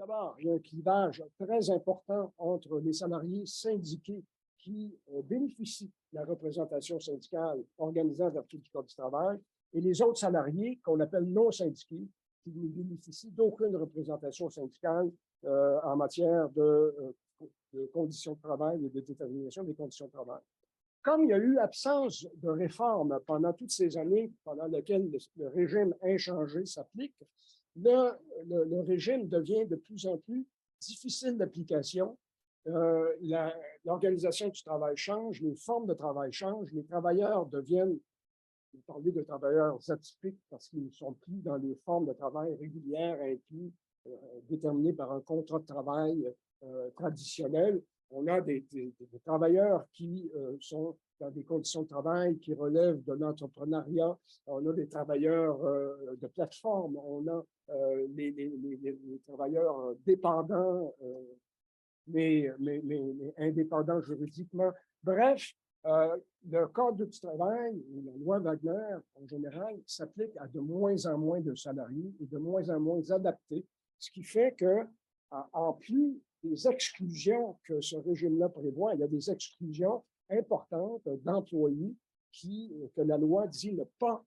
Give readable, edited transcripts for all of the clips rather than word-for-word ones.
D'abord, il y a un clivage très important entre les salariés syndiqués qui bénéficient de la représentation syndicale organisée en vertu du Code du travail et les autres salariés qu'on appelle non syndiqués qui ne bénéficient d'aucune représentation syndicale en matière de conditions de travail et de détermination des conditions de travail. Comme il y a eu absence de réforme pendant toutes ces années pendant lesquelles le régime inchangé s'applique, le régime devient de plus en plus difficile d'application. L'organisation du travail change, les formes de travail changent, les travailleurs deviennent, vous parlez de travailleurs atypiques parce qu'ils ne sont plus dans les formes de travail régulières inclus, déterminées par un contrat de travail traditionnel. On a des travailleurs qui sont dans des conditions de travail qui relèvent de l'entrepreneuriat. On a des travailleurs de plateforme. On a les travailleurs dépendants, mais indépendants juridiquement. Bref, le Code du travail, la loi Wagner, en général, s'applique à de moins en moins de salariés et de moins en moins adaptés, ce qui fait que, en plus des exclusions que ce régime-là prévoit, il y a des exclusions importantes d'employés que la loi dit ne pas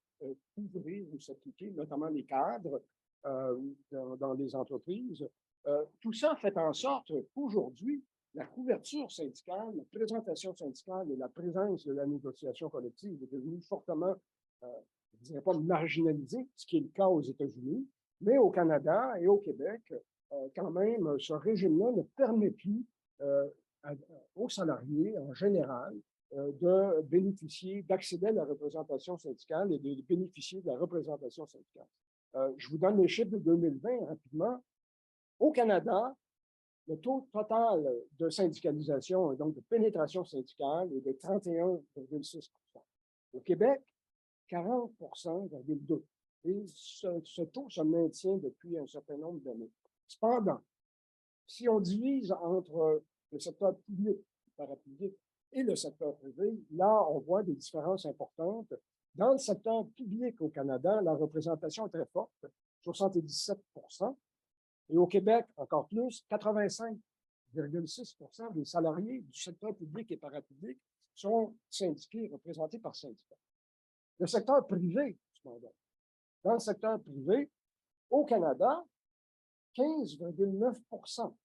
couvrir ou s'appliquer, notamment les cadres dans les entreprises. Tout ça fait en sorte qu'aujourd'hui, la couverture syndicale, la présentation syndicale et la présence de la négociation collective est devenue fortement, je ne dirais pas marginalisée, ce qui est le cas aux États-Unis, mais au Canada et au Québec, quand même, ce régime-là ne permet plus aux salariés en général de bénéficier, d'accéder à la représentation syndicale et de bénéficier de la représentation syndicale. Je vous donne les chiffres de 2020 rapidement. Au Canada, le taux total de syndicalisation et donc de pénétration syndicale est de 31,6 %. Au Québec, 40,2 %. Et ce taux se maintient depuis un certain nombre d'années. Cependant, si on divise entre le secteur public, le parapublic et le secteur privé, là, on voit des différences importantes. Dans le secteur public au Canada, la représentation est très forte, 77 %. Et au Québec, encore plus, 85,6 % des salariés du secteur public et parapublic sont syndiqués, représentés par syndicats. Le secteur privé, cependant, dans le secteur privé, au Canada, 15,9 %.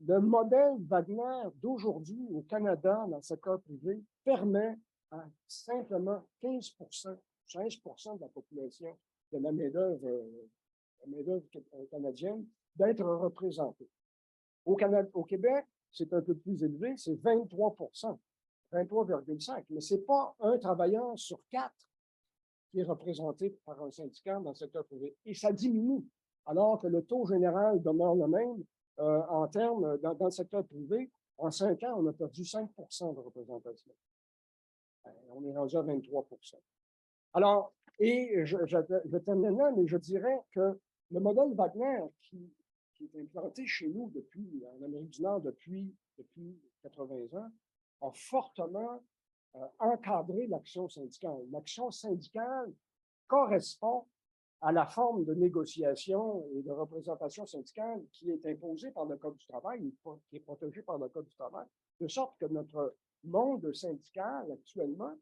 Le modèle Wagner d'aujourd'hui au Canada, dans le secteur privé, permet à simplement 15 de la population de la main-d'œuvre canadienne d'être représentée. Au Québec, c'est un peu plus élevé, c'est 23 %, 23,5 %. Mais ce n'est pas un travailleur sur 4 qui est représenté par un syndicat dans le secteur privé. Et ça diminue, alors que le taux général demeure le même en termes, dans le secteur privé. En 5 ans, on a perdu 5 % de représentation. On est rendu à 23 %. Alors, et je termine là, mais je dirais que le modèle Wagner, qui est implanté chez nous en Amérique du Nord depuis 80 ans, a fortement encadré l'action syndicale. L'action syndicale correspond à la forme de négociation et de représentation syndicale qui est imposée par le Code du travail, qui est protégée par le Code du travail, de sorte que notre monde syndical actuellement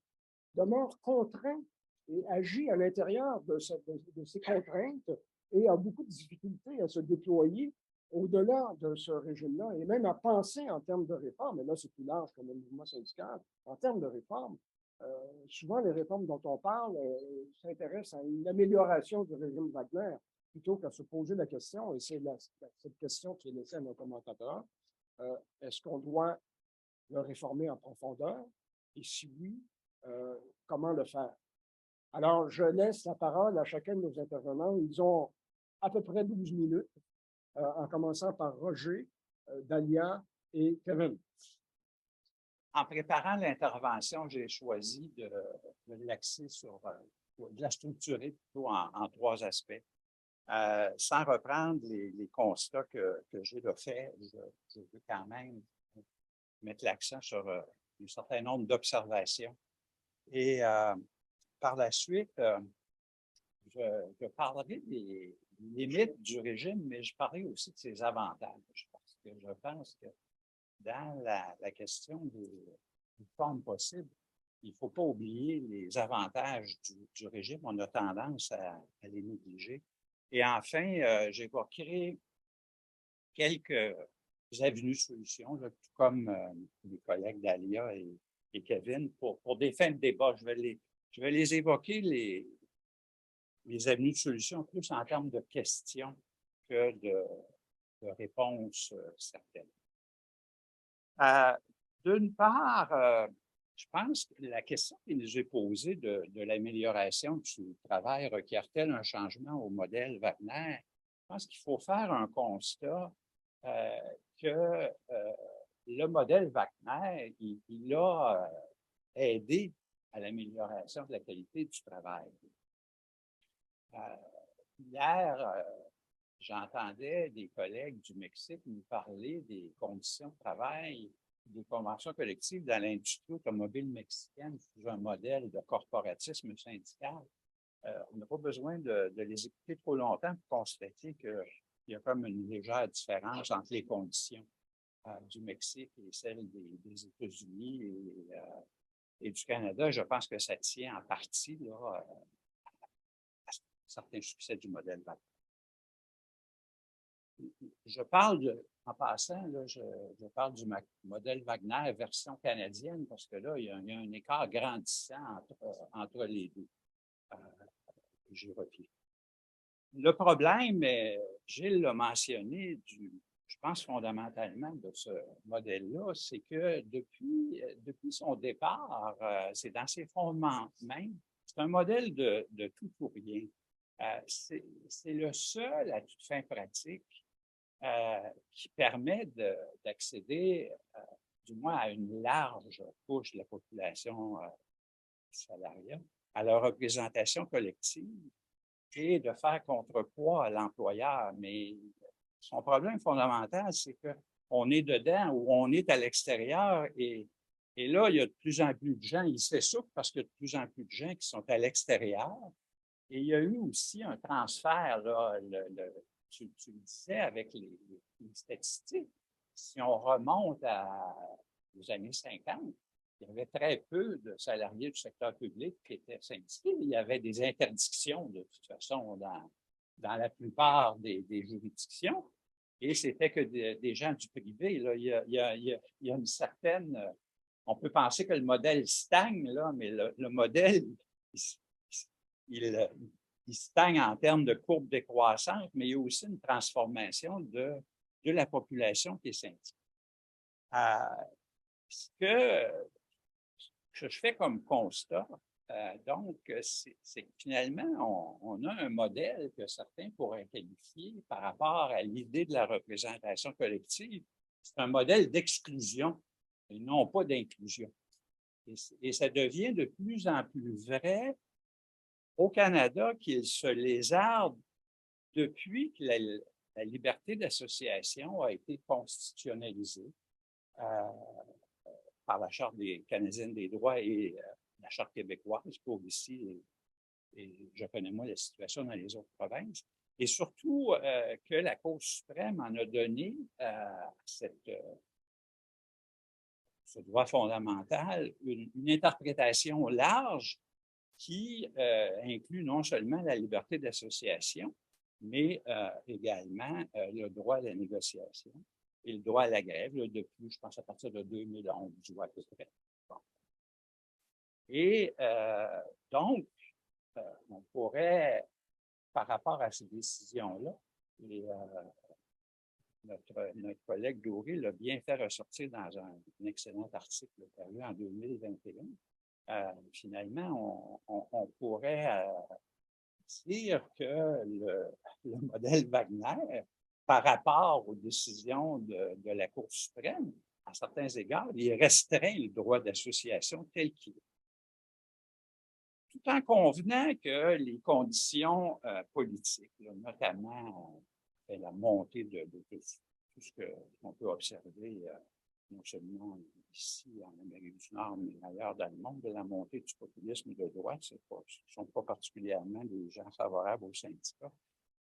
demeure contraint et agit à l'intérieur de ces contraintes et a beaucoup de difficultés à se déployer au-delà de ce régime-là et même à penser en termes de réforme. Et là, c'est plus large que le mouvement syndical. En termes de réforme, souvent, les réformes dont on parle s'intéressent à une amélioration du régime Wagner plutôt qu'à se poser la question, et c'est cette question qui est laissée à nos commentateurs, est-ce qu'on doit le réformer en profondeur? Et si oui, comment le faire? Alors, je laisse la parole à chacun de nos intervenants. Ils ont à peu près 12 minutes, en commençant par Roger, Dalia et Kevin. En préparant l'intervention, j'ai choisi de l'axer de la structurer plutôt en 3 aspects. Sans reprendre les constats que j'ai faits, je veux quand même mettre l'accent sur un certain nombre d'observations. Et par la suite, je parlerai des limites du régime, mais je parlerai aussi de ses avantages, parce que je pense que dans la question des formes possibles, il ne faut pas oublier les avantages du régime. On a tendance à les négliger. Et enfin, j'évoquerai quelques avenues de solutions, là, tout comme les collègues Dalia et Kevin, pour des fins de débat. Je vais les évoquer, les avenues de solutions, plus en termes de questions que de réponses certaines. D'une part, je pense que la question qui nous est posée de l'amélioration du travail requiert-elle un changement au modèle Wagner? Je pense qu'il faut faire un constat que le modèle Wagner, il a aidé à l'amélioration de la qualité du travail. Hier, j'entendais des collègues du Mexique nous parler des conditions de travail, des conventions collectives dans l'industrie automobile mexicaine sous un modèle de corporatisme syndical. On n'a pas besoin de les écouter trop longtemps pour constater qu'il y a comme une légère différence entre les conditions du Mexique et celles des États-Unis et du Canada. Je pense que ça tient en partie là, à certains succès du modèle Wagner. Je parle en passant, là, je parle du modèle Wagner version canadienne parce que là, il y a un écart grandissant entre les deux. J'y reviens. Le problème, Gilles l'a mentionné, je pense fondamentalement de ce modèle-là, c'est que depuis son départ, c'est dans ses fondements même, c'est un modèle de tout ou rien. C'est le seul, à toute fin pratique, qui permet d'accéder, du moins à une large couche de la population salariale, à la représentation collective et de faire contrepoids à l'employeur. Mais son problème fondamental, c'est qu'on est dedans ou on est à l'extérieur et là, il y a de plus en plus de gens, il s'essouffle parce qu'il y a de plus en plus de gens qui sont à l'extérieur. Et il y a eu aussi un transfert, là, tu le disais avec les statistiques. Si on remonte aux années 50, il y avait très peu de salariés du secteur public qui étaient syndiqués. Il y avait des interdictions, de toute façon, dans la plupart des juridictions. Et c'était que des gens du privé. Là. Il y a une certaine... On peut penser que le modèle stagne, là, mais le modèle, il stagne en termes de courbe décroissante, mais il y a aussi une transformation de la population qui est syndiquée. Ce que je fais comme constat, donc, c'est que finalement, on a un modèle que certains pourraient qualifier par rapport à l'idée de la représentation collective. C'est un modèle d'exclusion et non pas d'inclusion. Et ça devient de plus en plus vrai au Canada qu'il se lézarde depuis que la liberté d'association a été constitutionnalisée par la Charte canadienne des droits et la Charte québécoise pour ici, et je connais moins la situation dans les autres provinces, et surtout que la Cour suprême en a donné ce droit fondamental une interprétation large qui inclut non seulement la liberté d'association, mais également le droit à la négociation et le droit à la grève, là, depuis, je pense, à partir de 2011, à peu près. Bon. Et donc, on pourrait, par rapport à ces décisions-là, notre collègue Doré l'a bien fait ressortir dans un excellent article paru en 2021. Finalement, on pourrait dire que le modèle Wagner, par rapport aux décisions de la Cour suprême, à certains égards, il restreint le droit d'association tel qu'il est. Tout en convenant que les conditions politiques, là, notamment la montée de tout ce qu'on peut observer non seulement ici en Amérique du Nord, mais ailleurs dans le monde, de la montée du populisme de droite. Ce ne sont pas particulièrement des gens favorables aux syndicats.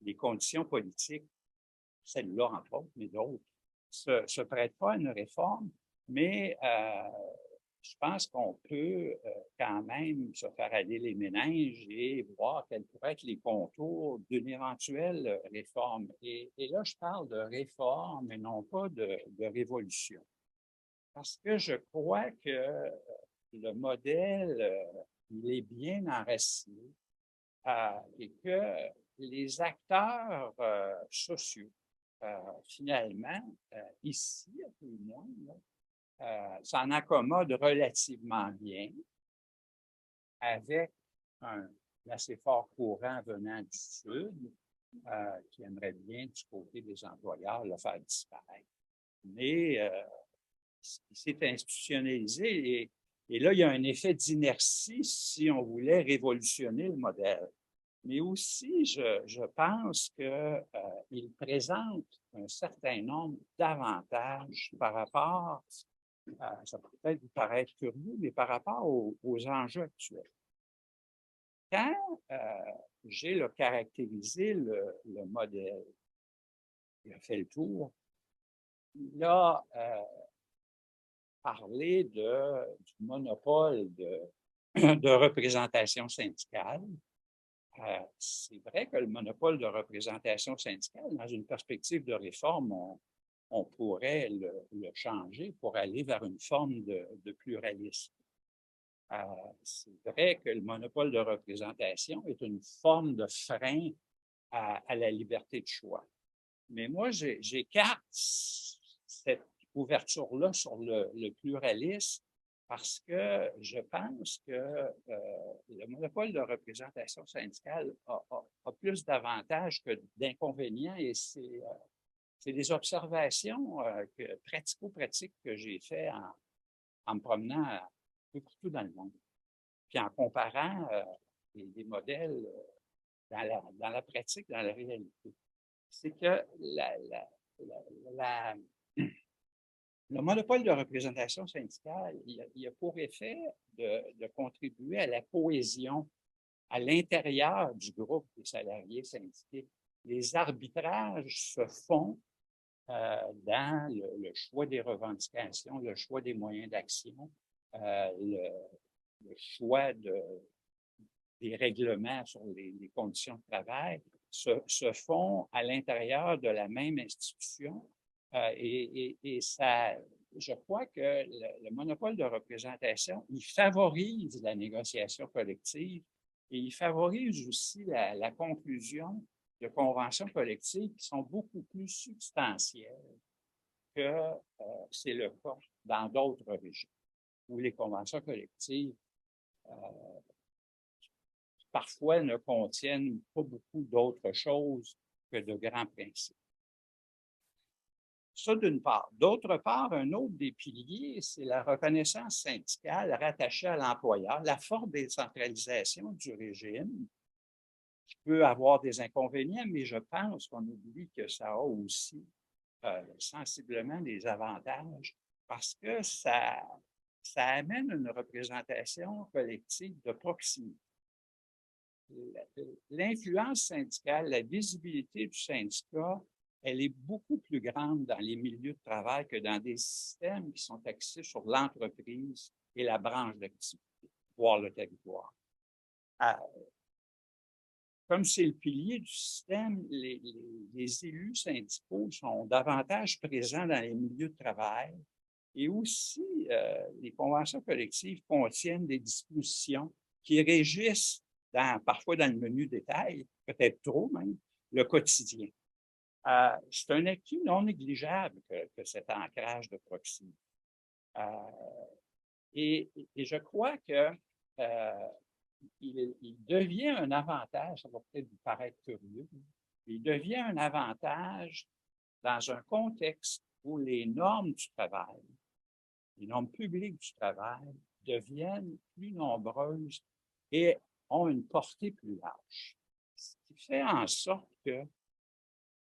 Les conditions politiques, celles-là entre autres, mais d'autres, se prêtent pas à une réforme, mais je pense qu'on peut quand même se faire aller les méninges et voir quels pourraient être les contours d'une éventuelle réforme. Et là, je parle de réforme et non pas de révolution. Parce que je crois que le modèle, il est bien enraciné et que les acteurs sociaux, finalement, ici, à tout le moins, s'en accommodent relativement bien avec un assez fort courant venant du Sud qui aimerait bien, du côté des employeurs, le faire disparaître. Mais il s'est institutionnalisé et là, il y a un effet d'inertie si on voulait révolutionner le modèle. Mais aussi, je pense qu'il présente un certain nombre d'avantages par rapport, ça peut peut-être vous paraître curieux, mais par rapport aux enjeux actuels. Quand j'ai caractérisé le modèle, il a fait le tour, il a parlé du monopole de représentation syndicale. C'est vrai que le monopole de représentation syndicale, dans une perspective de réforme, on pourrait le changer pour aller vers une forme de pluralisme. C'est vrai que le monopole de représentation est une forme de frein à la liberté de choix. Mais moi, j'écarte cette ouverture-là sur le pluralisme parce que je pense que le monopole de représentation syndicale a plus d'avantages que d'inconvénients et c'est des observations pratico-pratiques que j'ai fait en me promenant un peu partout dans le monde. Puis en comparant des modèles dans la pratique, dans la réalité. C'est que le monopole de représentation syndicale, il a pour effet de contribuer à la cohésion à l'intérieur du groupe des salariés syndiqués. Les arbitrages se font dans le choix des revendications, le choix des moyens d'action, le choix des règlements sur les conditions de travail se font à l'intérieur de la même institution et ça, je crois que le monopole de représentation, il favorise la négociation collective et il favorise aussi la conclusion de conventions collectives qui sont beaucoup plus substantielles que c'est le cas dans d'autres régions où les conventions collectives parfois ne contiennent pas beaucoup d'autres choses que de grands principes. Ça, d'une part. D'autre part, un autre des piliers, c'est la reconnaissance syndicale rattachée à l'employeur, la forte décentralisation du régime, qui peut avoir des inconvénients, mais je pense qu'on oublie que ça a aussi sensiblement des avantages parce que ça amène une représentation collective de proximité. L'influence syndicale, la visibilité du syndicat, elle est beaucoup plus grande dans les milieux de travail que dans des systèmes qui sont axés sur l'entreprise et la branche d'activité, voire le territoire. Comme c'est le pilier du système, les élus syndicaux sont davantage présents dans les milieux de travail et aussi les conventions collectives contiennent des dispositions qui régissent parfois dans le menu détail, peut-être trop même, le quotidien. C'est un acquis non négligeable que cet ancrage de proximité. Et je crois que il devient un avantage, ça va peut-être vous paraître curieux, il devient un avantage dans un contexte où les normes du travail, les normes publiques du travail deviennent plus nombreuses et ont une portée plus large. Ce qui fait en sorte que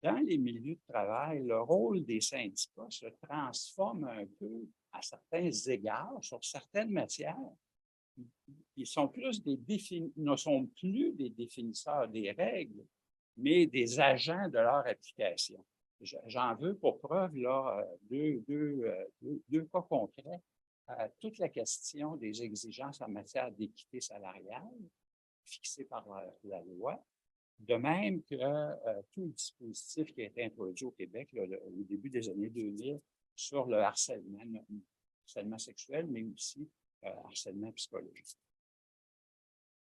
dans les milieux de travail, le rôle des syndicats se transforme un peu à certains égards, sur certaines matières. Ils sont ne sont plus des définisseurs des règles, mais des agents de leur application. J'en veux pour preuve là, deux cas concrets. Toute la question des exigences en matière d'équité salariale fixées par la loi, de même que tout le dispositif qui a été introduit au Québec là, au début des années 2000 sur le harcèlement sexuel, mais aussi harcèlement psychologique.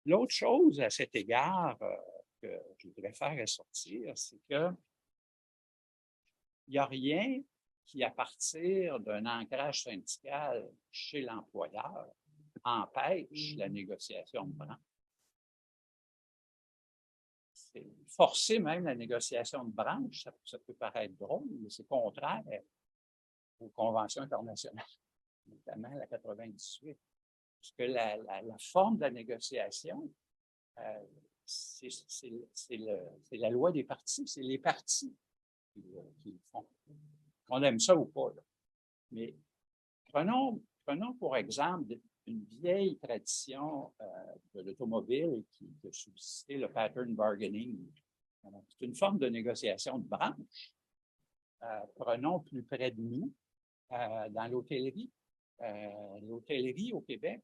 L'autre chose à cet égard que je voudrais faire ressortir, c'est que il n'y a rien qui, à partir d'un ancrage syndical chez l'employeur, empêche la négociation de branche. Forcer même la négociation de branche, ça peut paraître drôle, mais c'est contraire aux conventions internationales, notamment la 98. Parce que la forme de la négociation, c'est la loi des partis, c'est les partis qui le font. On aime ça ou pas, là. Mais prenons pour exemple une vieille tradition de l'automobile qui a subsisté, le pattern bargaining. C'est une forme de négociation de branche. Prenons plus près de nous, dans l'hôtellerie. L'hôtellerie au Québec,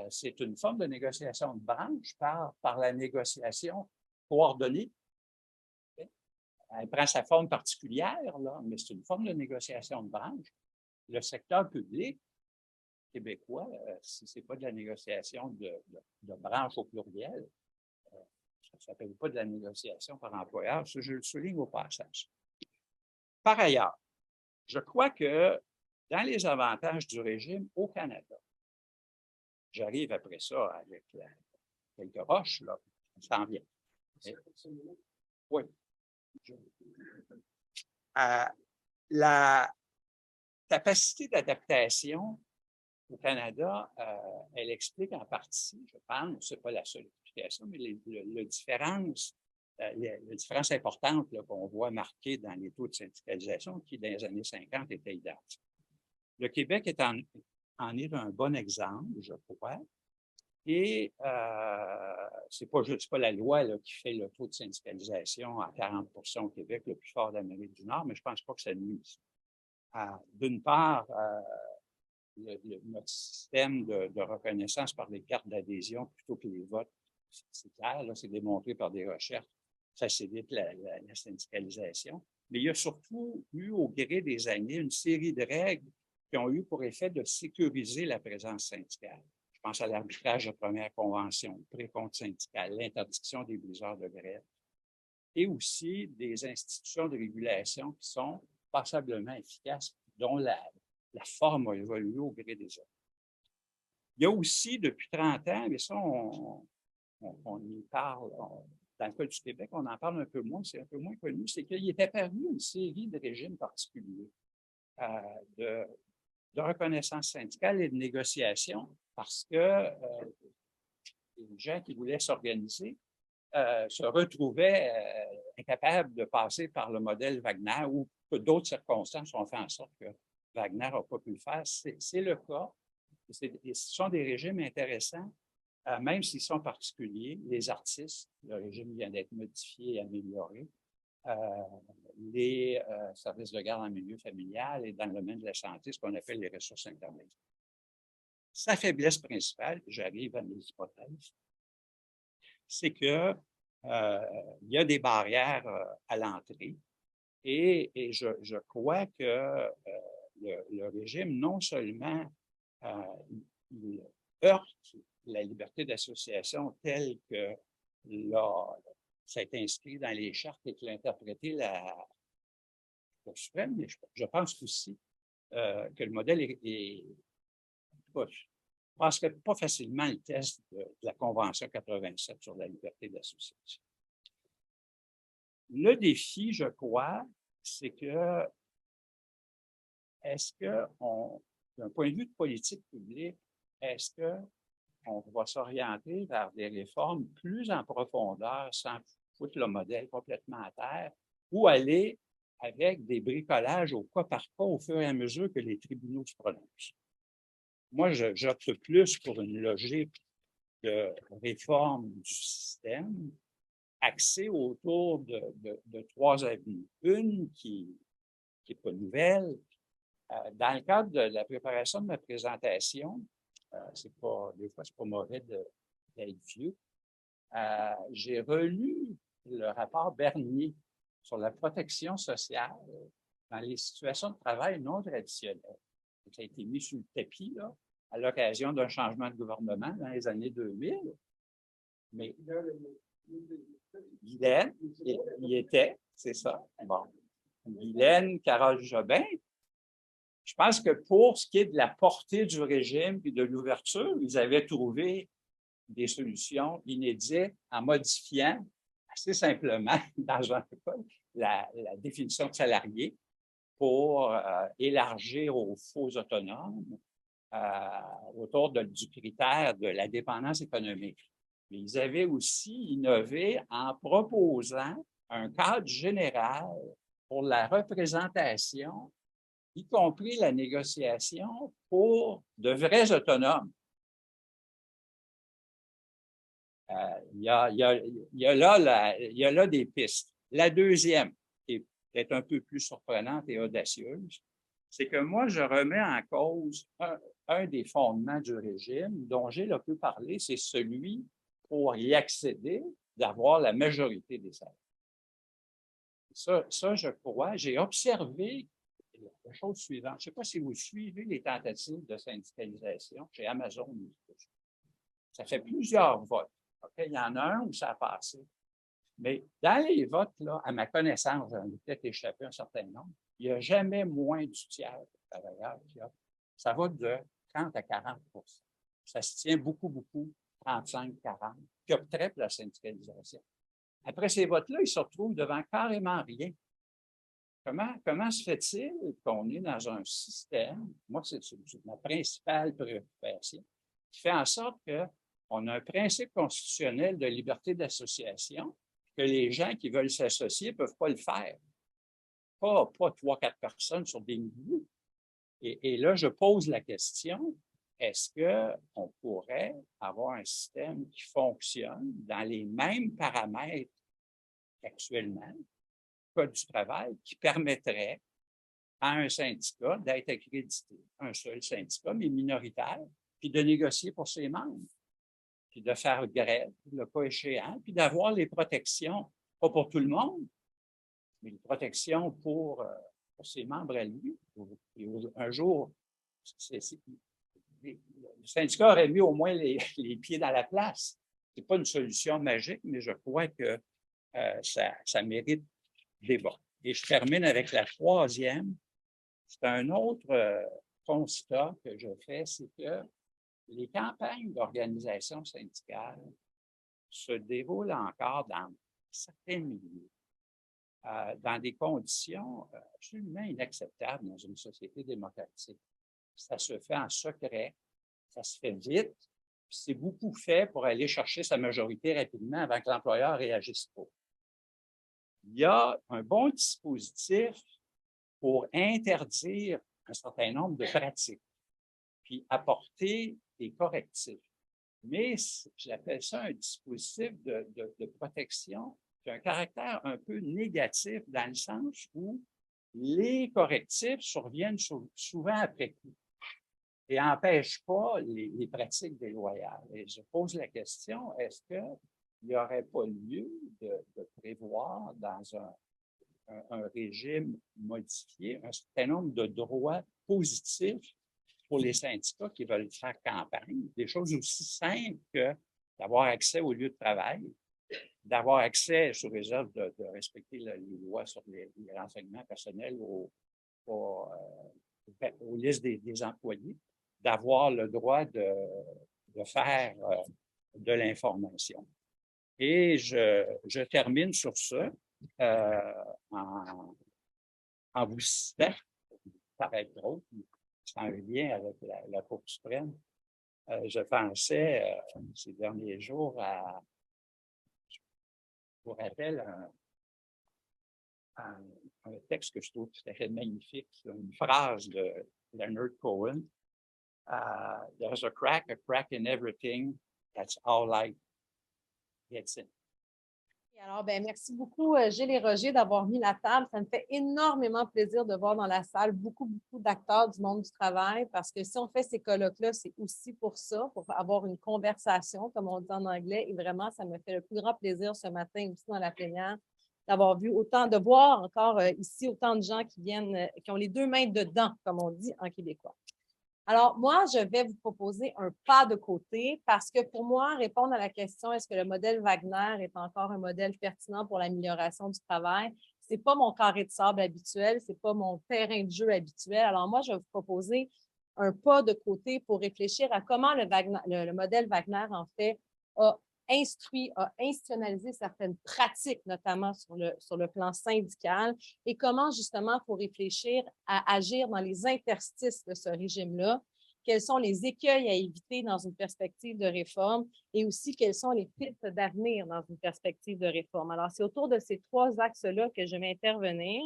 c'est une forme de négociation de branche par la négociation coordonnée. Elle prend sa forme particulière, là, mais c'est une forme de négociation de branche. Le secteur public québécois, si ce n'est pas de la négociation de branche au pluriel, ça ne s'appelle pas de la négociation par employeur, ça je le souligne au passage. Par ailleurs, je crois que dans les avantages du régime au Canada, j'arrive après ça avec quelques roches, là, ça s'en vient. Oui. La capacité d'adaptation au Canada, elle explique en partie, je pense, ce n'est pas la seule explication, mais les différences importantes qu'on voit marquées dans les taux de syndicalisation qui, dans les années 50, étaient identiques. Le Québec en est un bon exemple, je crois. Et c'est pas la loi là, qui fait le taux de syndicalisation à 40 au Québec, le plus fort d'Amérique du Nord, mais je pense pas que ça nuise. D'une part, notre système de reconnaissance par les cartes d'adhésion plutôt que les votes, c'est clair, là, c'est démontré par des recherches, facilite la syndicalisation. Mais il y a surtout eu, au gré des années, une série de règles qui ont eu pour effet de sécuriser la présence syndicale. Je pense à l'arbitrage de première convention, le précompte syndical, l'interdiction des briseurs de grève, et aussi des institutions de régulation qui sont passablement efficaces, dont la forme a évolué au gré des années. Il y a aussi, depuis 30 ans, mais ça, on y parle, dans le cas du Québec, on en parle un peu moins, c'est un peu moins connu, c'est qu'il est apparu une série de régimes particuliers de reconnaissance syndicale et de négociation parce que les gens qui voulaient s'organiser se retrouvaient incapables de passer par le modèle Wagner ou que d'autres circonstances ont fait en sorte que Wagner n'a pas pu le faire. C'est le cas. Ce sont des régimes intéressants, même s'ils sont particuliers. Les artistes, le régime vient d'être modifié et amélioré. Les services de garde en milieu familial et dans le domaine de la santé, ce qu'on appelle les ressources intermédiaires. Sa faiblesse principale, j'arrive à mes hypothèses, c'est que il y a des barrières à l'entrée et je crois que le régime, non seulement il heurte la liberté d'association telle que ça a été inscrit dans les chartes et que l'a interprété la Cour suprême, mais je pense aussi que le modèle je ne passerait pas facilement le test de la Convention 87 sur la liberté d'association. Le défi, je crois, c'est que est-ce que, d'un point de vue de politique publique, est-ce qu'on va s'orienter vers des réformes plus en profondeur sans foutre le modèle complètement à terre ou aller avec des bricolages au cas par cas au fur et à mesure que les tribunaux se prononcent. Moi, j'opte plus pour une logique de réforme du système axée autour de trois avenues. Une qui n'est pas nouvelle. Dans le cadre de la préparation de ma présentation, des fois, c'est pas mauvais d'être vieux, j'ai relu le rapport Bernier sur la protection sociale dans les situations de travail non traditionnelles. Ça a été mis sur le tapis là, à l'occasion d'un changement de gouvernement dans les années 2000. Mais Guylaine, il était, c'est ça. Bon. Guylaine, Carole Jobin. Je pense que pour ce qui est de la portée du régime et de l'ouverture, ils avaient trouvé des solutions inédites en modifiant assez simplement, dans un code, la définition de salarié pour élargir aux faux autonomes autour du critère de la dépendance économique. Mais ils avaient aussi innové en proposant un cadre général pour la représentation, y compris la négociation pour de vrais autonomes. Il y a là des pistes. La deuxième, qui est peut-être un peu plus surprenante et audacieuse, c'est que moi, je remets en cause un des fondements du régime dont j'ai un peu parlé, c'est celui, pour y accéder, d'avoir la majorité des salaires. Ça, je crois, j'ai observé la chose suivante. Je ne sais pas si vous suivez les tentatives de syndicalisation chez Amazon. Ça fait plusieurs votes. Okay? Il y en a un où ça a passé. Mais dans les votes, là, à ma connaissance, j'en ai peut-être échappé un certain nombre, il n'y a jamais moins du tiers de travailleurs. Ça va de 30 à 40 %. Ça se tient beaucoup, 35, 40, qui opteraient pour la syndicalisation. Après ces votes-là, ils se retrouvent devant carrément rien. Comment se fait-il qu'on est dans un système, moi, c'est ma principale préoccupation, qui fait en sorte qu'on a un principe constitutionnel de liberté d'association, que les gens qui veulent s'associer ne peuvent pas le faire. Pas 3-4 personnes sur des milliers. Et là, je pose la question, est-ce qu'on pourrait avoir un système qui fonctionne dans les mêmes paramètres qu'actuellement, Code du travail, qui permettrait à un syndicat d'être accrédité, un seul syndicat, mais minoritaire, puis de négocier pour ses membres, puis de faire grève, le cas échéant, puis d'avoir les protections, pas pour tout le monde, mais les protections pour ses membres à lui. Et un jour, le syndicat aurait mis au moins les pieds dans la place. Ce n'est pas une solution magique, mais je crois que ça mérite débat. Et je termine avec la troisième. C'est un autre constat que je fais, c'est que les campagnes d'organisation syndicale se déroulent encore dans certains milieux, dans des conditions absolument inacceptables dans une société démocratique. Ça se fait en secret, ça se fait vite, c'est beaucoup fait pour aller chercher sa majorité rapidement avant que l'employeur réagisse trop. Il y a un bon dispositif pour interdire un certain nombre de pratiques, puis apporter des correctifs. Mais j'appelle ça un dispositif de protection qui a un caractère un peu négatif dans le sens où les correctifs surviennent souvent après coup et n'empêchent pas les pratiques déloyales. Et je pose la question, est-ce qu'il n'y aurait pas lieu de prévoir dans un régime modifié un certain nombre de droits positifs pour les syndicats qui veulent faire campagne, des choses aussi simples que d'avoir accès aux lieux de travail, d'avoir accès, sous réserve de respecter les lois sur les renseignements personnels aux listes des employés, d'avoir le droit de faire de l'information. Et je termine sur ça en vous citant, ça va être drôle, c'est un lien avec la Cour suprême. Je pensais ces derniers jours je vous rappelle un texte que je trouve tout à fait magnifique, une phrase de Leonard Cohen. There's a crack in everything. That's all light gets in. Et alors, merci beaucoup, Gilles et Roger, d'avoir mis la table. Ça me fait énormément plaisir de voir dans la salle beaucoup d'acteurs du monde du travail parce que si on fait ces colloques-là, c'est aussi pour ça, pour avoir une conversation, comme on dit en anglais. Et vraiment, ça me fait le plus grand plaisir ce matin aussi dans la plénière d'avoir vu de voir encore ici autant de gens qui viennent, qui ont les deux mains dedans, comme on dit en québécois. Alors, moi, je vais vous proposer un pas de côté parce que pour moi, répondre à la question est-ce que le modèle Wagner est encore un modèle pertinent pour l'amélioration du travail, ce n'est pas mon carré de sable habituel, ce n'est pas mon terrain de jeu habituel. Alors, moi, je vais vous proposer un pas de côté pour réfléchir à comment le modèle Wagner, en fait, a institutionnalisé certaines pratiques, notamment sur le plan syndical, et comment, justement, il faut réfléchir à agir dans les interstices de ce régime-là, quels sont les écueils à éviter dans une perspective de réforme et aussi quelles sont les pistes d'avenir dans une perspective de réforme. Alors, c'est autour de ces trois axes-là que je vais intervenir.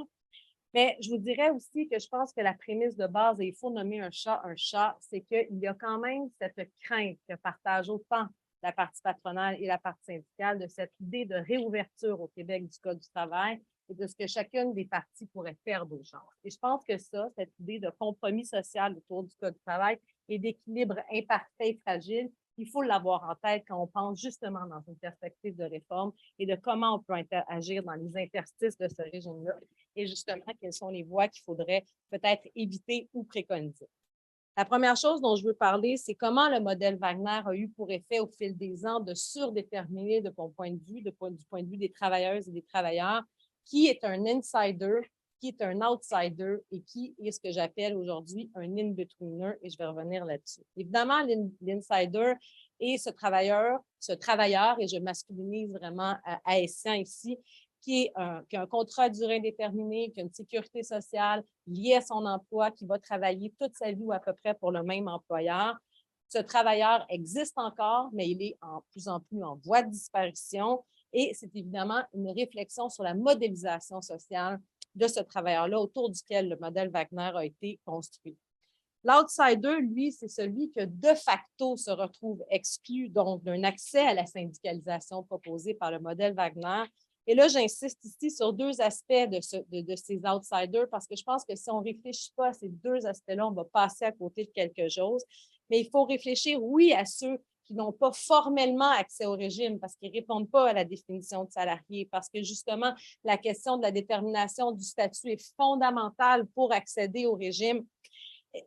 Mais je vous dirais aussi que je pense que la prémisse de base, et il faut nommer un chat, c'est qu'il y a quand même cette crainte que partagent autant la partie patronale et la partie syndicale de cette idée de réouverture au Québec du Code du travail et de ce que chacune des parties pourrait perdre au genre. Et je pense que cette idée de compromis social autour du Code du travail et d'équilibre imparfait et fragile, il faut l'avoir en tête quand on pense justement dans une perspective de réforme et de comment on peut agir dans les interstices de ce régime-là et justement quelles sont les voies qu'il faudrait peut-être éviter ou préconiser. La première chose dont je veux parler, c'est comment le modèle Wagner a eu pour effet au fil des ans de surdéterminer de mon point de vue, du point de vue des travailleuses et des travailleurs, qui est un insider, qui est un outsider et qui est ce que j'appelle aujourd'hui un in-betweener, et je vais revenir là-dessus. Évidemment, l'insider est ce travailleur, et je masculinise vraiment haïtien ici, qui a un contrat à durée indéterminée, qui a une sécurité sociale liée à son emploi, qui va travailler toute sa vie ou à peu près pour le même employeur. Ce travailleur existe encore, mais il est en plus en plus en voie de disparition et c'est évidemment une réflexion sur la modélisation sociale de ce travailleur-là autour duquel le modèle Wagner a été construit. L'outsider, lui, c'est celui que de facto se retrouve exclu donc d'un accès à la syndicalisation proposée par le modèle Wagner. Et là, j'insiste ici sur deux aspects de ces outsiders parce que je pense que si on ne réfléchit pas à ces deux aspects-là, on va passer à côté de quelque chose. Mais il faut réfléchir, oui, à ceux qui n'ont pas formellement accès au régime parce qu'ils ne répondent pas à la définition de salarié, parce que justement, la question de la détermination du statut est fondamentale pour accéder au régime.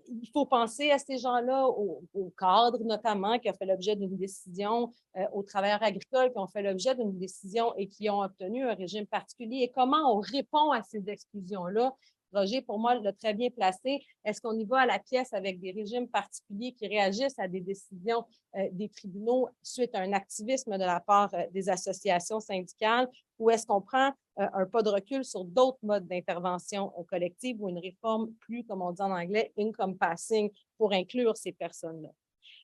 Il faut penser à ces gens-là, aux cadres notamment, qui ont fait l'objet d'une décision, aux travailleurs agricoles qui ont fait l'objet d'une décision et qui ont obtenu un régime particulier. Et comment on répond à ces exclusions-là? Roger, pour moi, l'a très bien placé. Est-ce qu'on y va à la pièce avec des régimes particuliers qui réagissent à des décisions des tribunaux suite à un activisme de la part des associations syndicales ou est-ce qu'on prend un pas de recul sur d'autres modes d'intervention collective ou une réforme plus, comme on dit en anglais, encompassing pour inclure ces personnes-là?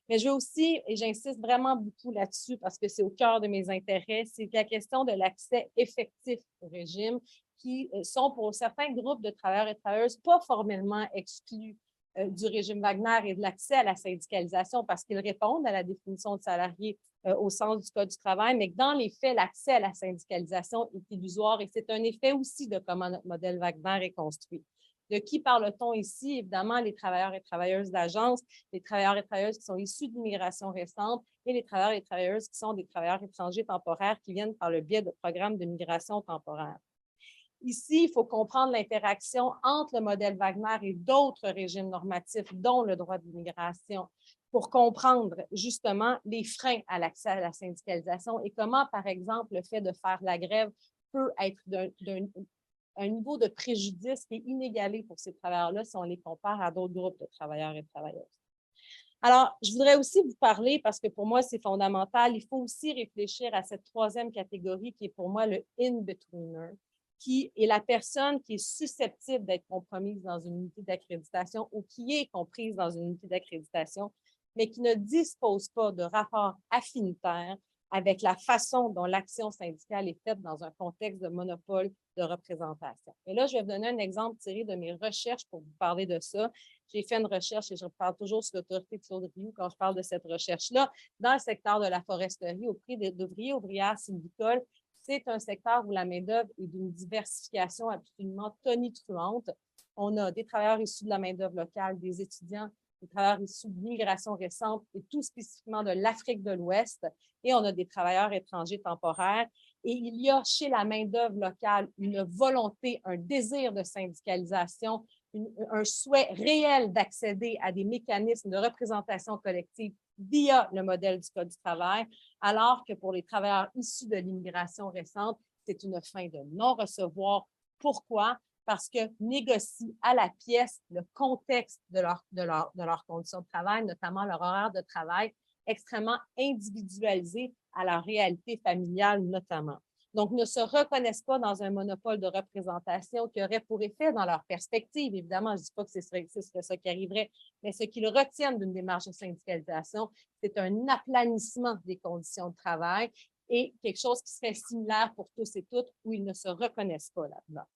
Mais je veux aussi, et j'insiste vraiment beaucoup là-dessus parce que c'est au cœur de mes intérêts, c'est la question de l'accès effectif au régime qui sont pour certains groupes de travailleurs et travailleuses pas formellement exclus du régime Wagner et de l'accès à la syndicalisation parce qu'ils répondent à la définition de salarié au sens du Code du travail, mais que dans les faits, l'accès à la syndicalisation est illusoire et c'est un effet aussi de comment notre modèle Wagner est construit. De qui parle-t-on ici? Évidemment, les travailleurs et travailleuses d'agence, les travailleurs et travailleuses qui sont issus d'immigration récente et les travailleurs et travailleuses qui sont des travailleurs étrangers temporaires qui viennent par le biais de programmes de migration temporaire. Ici, il faut comprendre l'interaction entre le modèle Wagner et d'autres régimes normatifs, dont le droit de l'immigration, pour comprendre justement les freins à l'accès à la syndicalisation et comment, par exemple, le fait de faire la grève peut être un niveau de préjudice qui est inégalé pour ces travailleurs-là si on les compare à d'autres groupes de travailleurs et travailleuses. Alors, je voudrais aussi vous parler, parce que pour moi, c'est fondamental, il faut aussi réfléchir à cette troisième catégorie qui est pour moi le in-betweener, qui est la personne qui est susceptible d'être compromise dans une unité d'accréditation ou qui est comprise dans une unité d'accréditation, mais qui ne dispose pas de rapport affinitaire avec la façon dont l'action syndicale est faite dans un contexte de monopole de représentation. Et là, je vais vous donner un exemple tiré de mes recherches pour vous parler de ça. J'ai fait une recherche et je parle toujours sur l'autorité de Claude Rioux quand je parle de cette recherche-là. Dans le secteur de la foresterie, auprès d'ouvriers, ouvrières sylvicoles, c'est un secteur où la main-d'œuvre est d'une diversification absolument tonitruante. On a des travailleurs issus de la main-d'œuvre locale, des étudiants, des travailleurs issus de l'immigration récente et tout spécifiquement de l'Afrique de l'Ouest. Et on a des travailleurs étrangers temporaires. Et il y a chez la main-d'œuvre locale une volonté, un désir de syndicalisation, un souhait réel d'accéder à des mécanismes de représentation collective via le modèle du Code du travail, alors que pour les travailleurs issus de l'immigration récente, c'est une fin de non-recevoir. Pourquoi? Parce que négocient à la pièce le contexte de leurs conditions de travail, notamment leur horaire de travail, extrêmement individualisé à leur réalité familiale notamment. Donc, ne se reconnaissent pas dans un monopole de représentation qui aurait pour effet, dans leur perspective, évidemment, je ne dis pas que ce serait ça qui arriverait, mais ce qu'ils retiennent d'une démarche de syndicalisation, c'est un aplanissement des conditions de travail et quelque chose qui serait similaire pour tous et toutes, où ils ne se reconnaissent pas là-dedans.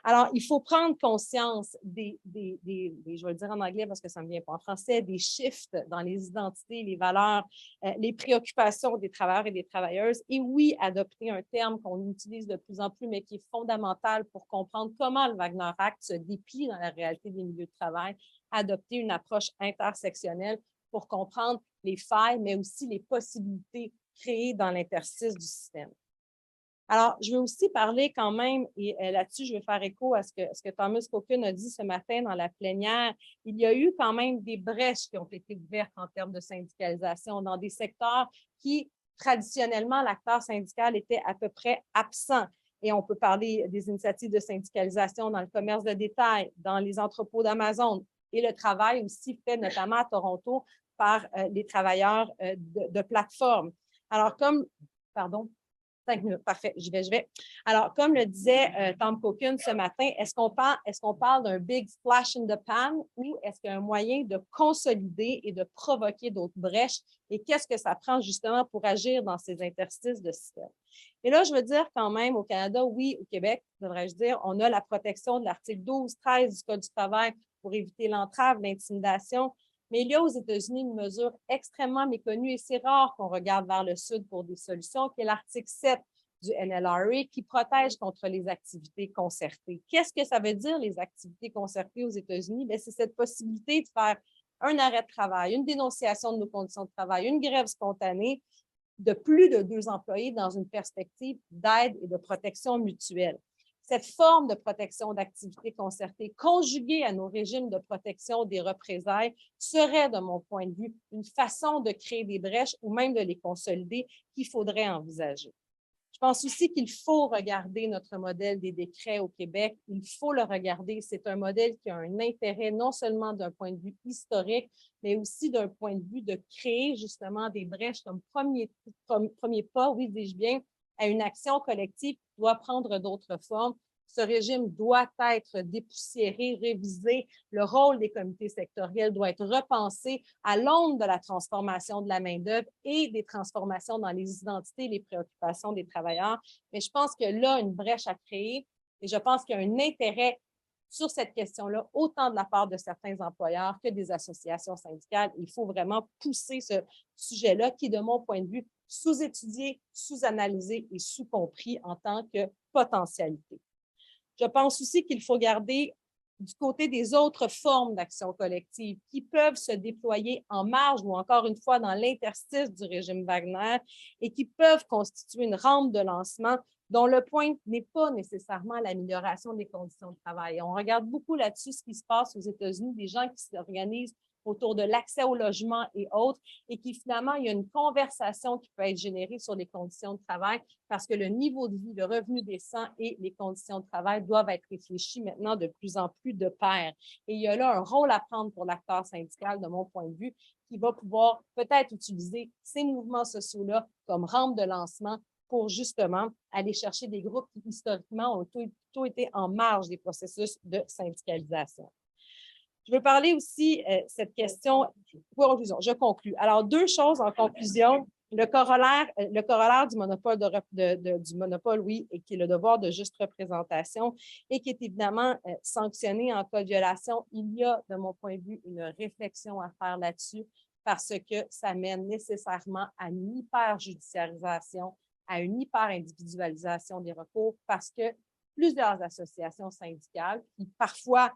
Alors, il faut prendre conscience je vais le dire en anglais parce que ça ne me vient pas en français, des shifts dans les identités, les valeurs, les préoccupations des travailleurs et des travailleuses. Et oui, adopter un terme qu'on utilise de plus en plus, mais qui est fondamental pour comprendre comment le Wagner Act se déplie dans la réalité des milieux de travail, adopter une approche intersectionnelle pour comprendre les failles, mais aussi les possibilités créées dans l'interstice du système. Alors, je veux aussi parler quand même, et là-dessus, je vais faire écho à ce que Thomas Cochrane a dit ce matin dans la plénière. Il y a eu quand même des brèches qui ont été ouvertes en termes de syndicalisation dans des secteurs qui, traditionnellement, l'acteur syndical était à peu près absent. Et on peut parler des initiatives de syndicalisation dans le commerce de détail, dans les entrepôts d'Amazon et le travail aussi fait notamment à Toronto par les travailleurs de plateforme. Alors, pardon, 5 minutes, parfait, j'y vais. Alors, comme le disait Tom Cochrane ce matin, est-ce qu'on parle d'un big flash in the pan ou est-ce qu'il y a un moyen de consolider et de provoquer d'autres brèches et qu'est-ce que ça prend justement pour agir dans ces interstices de système? Et là, je veux dire quand même au Canada, oui, au Québec, devrais-je dire, on a la protection de l'article 12, 13 du Code du travail pour éviter l'entrave, l'intimidation. Mais il y a aux États-Unis une mesure extrêmement méconnue et c'est rare qu'on regarde vers le sud pour des solutions, qui est l'article 7 du NLRA qui protège contre les activités concertées. Qu'est-ce que ça veut dire, les activités concertées aux États-Unis? C'est cette possibilité de faire un arrêt de travail, une dénonciation de nos conditions de travail, une grève spontanée de plus de 2 employés dans une perspective d'aide et de protection mutuelle. Cette forme de protection d'activité concertée, conjuguée à nos régimes de protection des représailles, serait, de mon point de vue, une façon de créer des brèches ou même de les consolider qu'il faudrait envisager. Je pense aussi qu'il faut regarder notre modèle des décrets au Québec. Il faut le regarder. C'est un modèle qui a un intérêt non seulement d'un point de vue historique, mais aussi d'un point de vue de créer justement des brèches comme premier pas, oui, dis-je bien, à une action collective qui doit prendre d'autres formes. Ce régime doit être dépoussiéré, révisé. Le rôle des comités sectoriels doit être repensé à l'aune de la transformation de la main-d'œuvre et des transformations dans les identités et les préoccupations des travailleurs. Mais je pense que là, une brèche à créer et je pense qu'il y a un intérêt sur cette question-là, autant de la part de certains employeurs que des associations syndicales. Il faut vraiment pousser ce sujet-là qui, de mon point de vue, sous-étudié, sous-analysé et sous-compris en tant que potentialité. Je pense aussi qu'il faut garder du côté des autres formes d'action collective qui peuvent se déployer en marge ou encore une fois dans l'interstice du régime Wagner et qui peuvent constituer une rampe de lancement dont le point n'est pas nécessairement l'amélioration des conditions de travail. On regarde beaucoup là-dessus ce qui se passe aux États-Unis, des gens qui s'organisent autour de l'accès au logement et autres, et qui finalement, il y a une conversation qui peut être générée sur les conditions de travail parce que le niveau de vie, le revenu décent et les conditions de travail doivent être réfléchis maintenant de plus en plus de pair. Et il y a là un rôle à prendre pour l'acteur syndical, de mon point de vue, qui va pouvoir peut-être utiliser ces mouvements sociaux-là comme rampe de lancement pour justement aller chercher des groupes qui, historiquement, ont plutôt été en marge des processus de syndicalisation. Je veux parler aussi cette question, pour conclusion, je conclue. Alors, 2 choses en conclusion. Le corollaire du monopole, du monopole, oui, et qui est le devoir de juste représentation et qui est évidemment sanctionné en cas de violation. Il y a, de mon point de vue, une réflexion à faire là-dessus parce que ça mène nécessairement à une hyper-judiciarisation, à une hyper-individualisation des recours parce que plusieurs associations syndicales qui parfois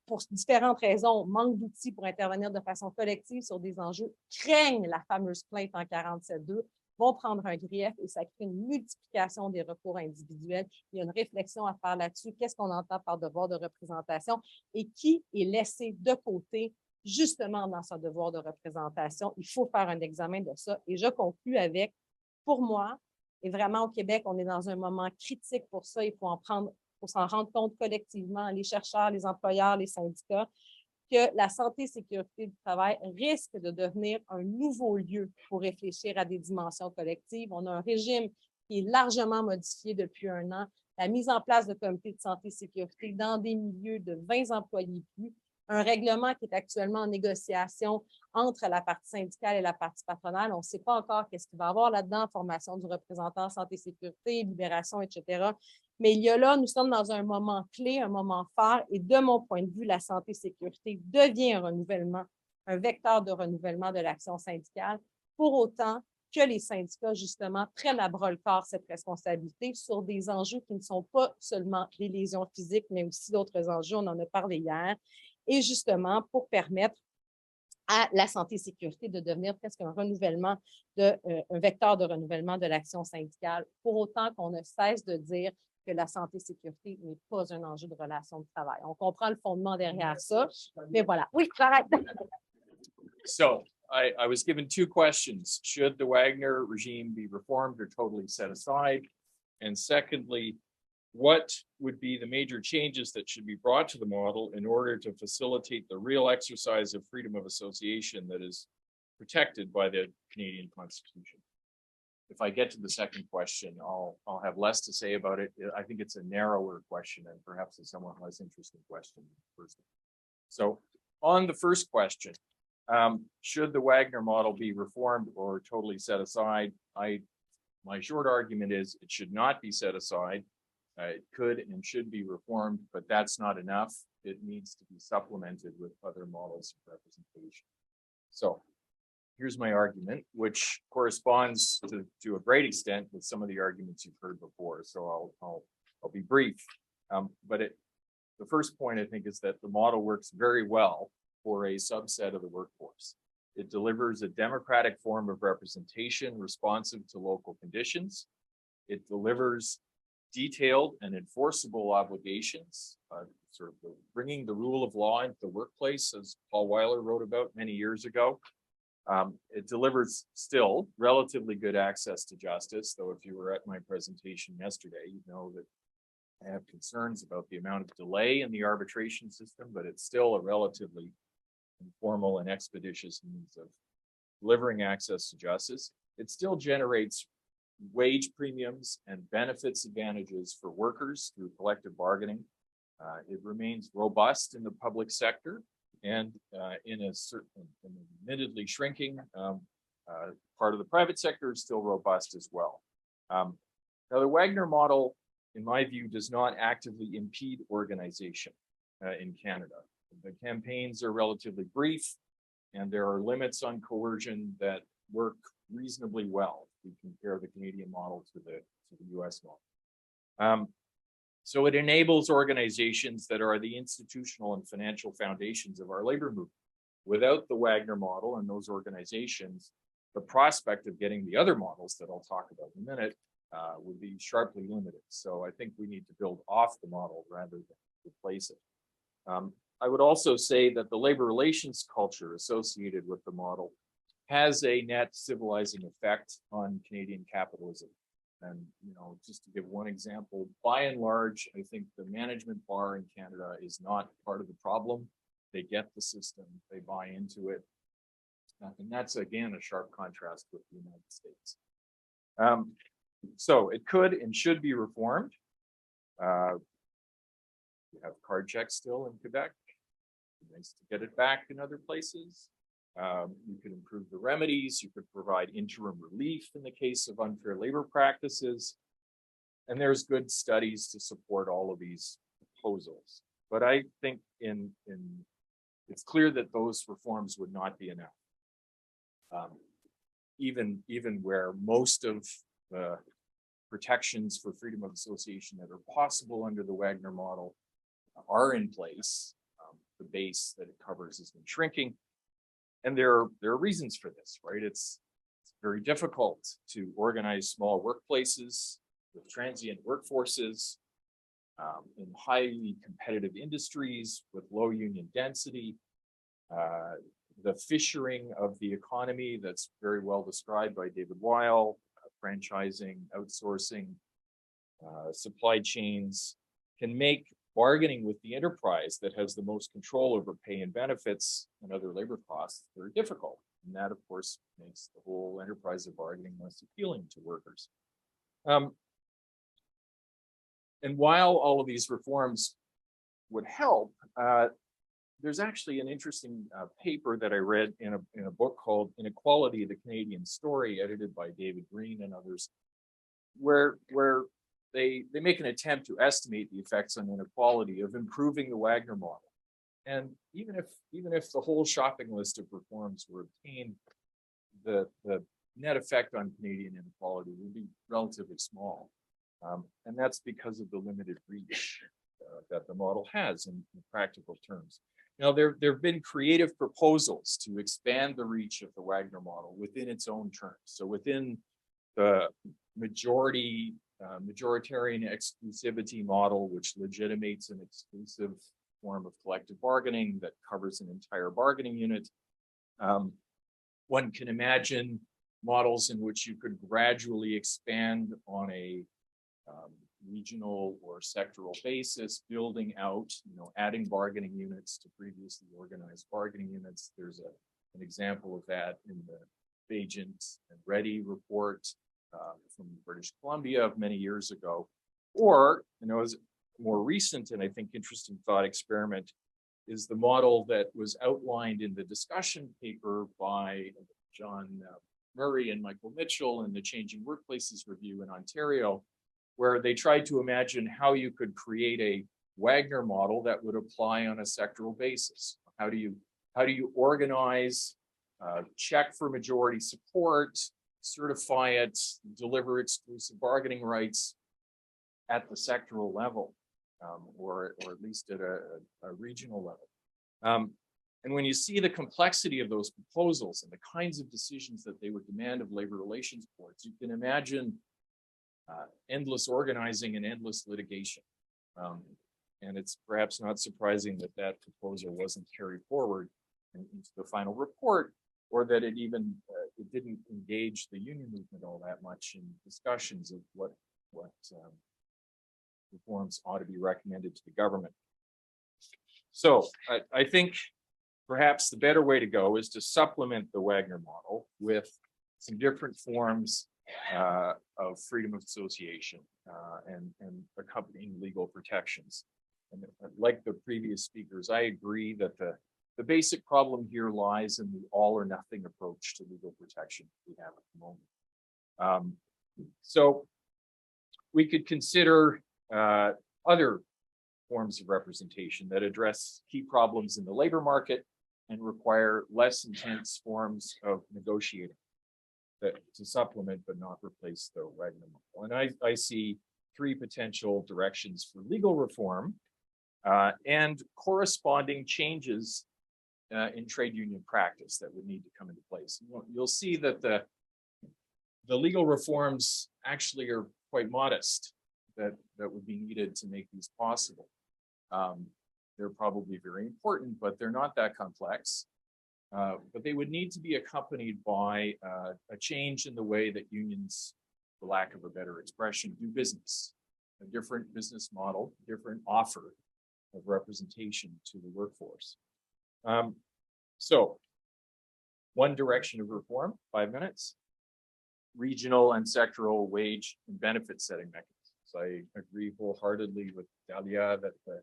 pour différentes raisons, manque d'outils pour intervenir de façon collective sur des enjeux, craignent la fameuse plainte en 47.2, vont prendre un grief et ça crée une multiplication des recours individuels. Il y a une réflexion à faire là-dessus. Qu'est-ce qu'on entend par devoir de représentation et qui est laissé de côté justement dans ce devoir de représentation? Il faut faire un examen de ça. Et je conclus avec, pour moi, et vraiment au Québec, on est dans un moment critique pour ça. Il faut s'en rendre compte collectivement, les chercheurs, les employeurs, les syndicats, que la santé et sécurité du travail risque de devenir un nouveau lieu pour réfléchir à des dimensions collectives. On a un régime qui est largement modifié depuis un an. La mise en place de comités de santé et sécurité dans des milieux de 20 employés plus, un règlement qui est actuellement en négociation entre la partie syndicale et la partie patronale. On ne sait pas encore qu'est-ce qu'il va y avoir là-dedans, formation du représentant santé et sécurité, libération, etc. Mais il y a là, nous sommes dans un moment clé, un moment phare, et de mon point de vue, la santé et sécurité devient un vecteur de renouvellement de l'action syndicale, pour autant que les syndicats, justement, prennent à bras-le-corps cette responsabilité sur des enjeux qui ne sont pas seulement les lésions physiques, mais aussi d'autres enjeux, on en a parlé hier, et justement pour permettre à la santé et sécurité de devenir presque un vecteur de renouvellement de l'action syndicale, pour autant qu'on ne cesse de dire que la santé et sécurité n'est pas un enjeu de relation de travail. On comprend le fondement derrière ça, mais voilà. Oui, j'arrête. So I was given two questions. Should the Wagner regime be reformed or totally set aside? And secondly, what would be the major changes that should be brought to the model in order to facilitate the real exercise of freedom of association that is protected by the Canadian Constitution? If I get to the second question, I'll have less to say about it. I think it's a narrower question and perhaps a somewhat less interesting question. So on the first question, should the Wagner model be reformed or totally set aside? My short argument is it should not be set aside. It could and should be reformed, but that's not enough. It needs to be supplemented with other models of representation. So here's my argument, which corresponds to a great extent with some of the arguments you've heard before. So I'll be brief. The first point I think is that the model works very well for a subset of the workforce. It delivers a democratic form of representation responsive to local conditions. It delivers detailed and enforceable obligations, sort of bringing the rule of law into the workplace, as Paul Weiler wrote about many years ago. It delivers still relatively good access to justice, though if you were at my presentation yesterday, you know that I have concerns about the amount of delay in the arbitration system, but it's still a relatively informal and expeditious means of delivering access to justice. It still generates wage premiums and benefits advantages for workers through collective bargaining. It remains robust in the public sector and in a certain, admittedly shrinking part of the private sector is still robust as well. Now the Wagner model, in my view, does not actively impede organization in Canada. The campaigns are relatively brief and there are limits on coercion that work reasonably well. We compare the Canadian model to the US model. So it enables organizations that are the institutional and financial foundations of our labor movement. Without the Wagner model and those organizations, the prospect of getting the other models that I'll talk about in a minute would be sharply limited. So I think we need to build off the model rather than replace it. I would also say that the labor relations culture associated with the model has a net civilizing effect on Canadian capitalism. And, you know, just to give one example, by and large, I think the management bar in Canada is not part of the problem. They get the system, they buy into it. And that's, again, a sharp contrast with the United States. So it could and should be reformed. We have card checks still in Quebec. Nice to get it back in other places. You could improve the remedies. You could provide interim relief in the case of unfair labor practices. And there's good studies to support all of these proposals. But I think it's clear that those reforms would not be enough. Even where most of the protections for freedom of association that are possible under the Wagner model are in place, the base that it covers has been shrinking. And there are reasons for this, right? It's very difficult to organize small workplaces with transient workforces in highly competitive industries with low union density. The fissuring of the economy that's very well described by David Weil, franchising, outsourcing, supply chains can make bargaining with the enterprise that has the most control over pay and benefits and other labor costs very difficult. And that, of course, makes the whole enterprise of bargaining less appealing to workers. And while all of these reforms would help, there's actually an interesting paper that I read in a book called Inequality: The Canadian Story, edited by David Green and others, where they make an attempt to estimate the effects on inequality of improving the Wagner model. And even if the whole shopping list of reforms were obtained, the net effect on Canadian inequality would be relatively small. And that's because of the limited reach that the model has in practical terms. Now, there have been creative proposals to expand the reach of the Wagner model within its own terms. So within the majoritarian exclusivity model, which legitimates an exclusive form of collective bargaining that covers an entire bargaining unit, one can imagine models in which you could gradually expand on a regional or sectoral basis, building out, adding bargaining units to previously organized bargaining units. There's an example of that in the Bagent and Reddy report from British Columbia of many years ago. Or, as a more recent and I think interesting thought experiment is the model that was outlined in the discussion paper by John Murray and Michael Mitchell in the Changing Workplaces Review in Ontario, where they tried to imagine how you could create a Wagner model that would apply on a sectoral basis. How do you organize, check for majority support, certify it, deliver exclusive bargaining rights at the sectoral level, or at least at a regional level. And when you see the complexity of those proposals and the kinds of decisions that they would demand of labor relations boards, you can imagine endless organizing and endless litigation. And it's perhaps not surprising that that proposal wasn't carried forward into the final report, or that it even it didn't engage the union movement all that much in discussions of what reforms ought to be recommended to the government. So I think perhaps the better way to go is to supplement the Wagner model with some different forms of freedom of association and accompanying legal protections. And like the previous speakers, I agree that the basic problem here lies in the all or nothing approach to legal protection we have at the moment. So we could consider other forms of representation that address key problems in the labor market and require less intense forms of negotiating to supplement but not replace the Wagner model. And I see three potential directions for legal reform and corresponding changes in trade union practice that would need to come into place. You'll see that the legal reforms actually are quite modest that would be needed to make these possible. They're probably very important, but they're not that complex. But they would need to be accompanied by a change in the way that unions, for lack of a better expression, do business. A different business model, different offer of representation to the workforce. So, one direction of reform, 5 minutes, regional and sectoral wage and benefit setting mechanisms. I agree wholeheartedly with Dalia that the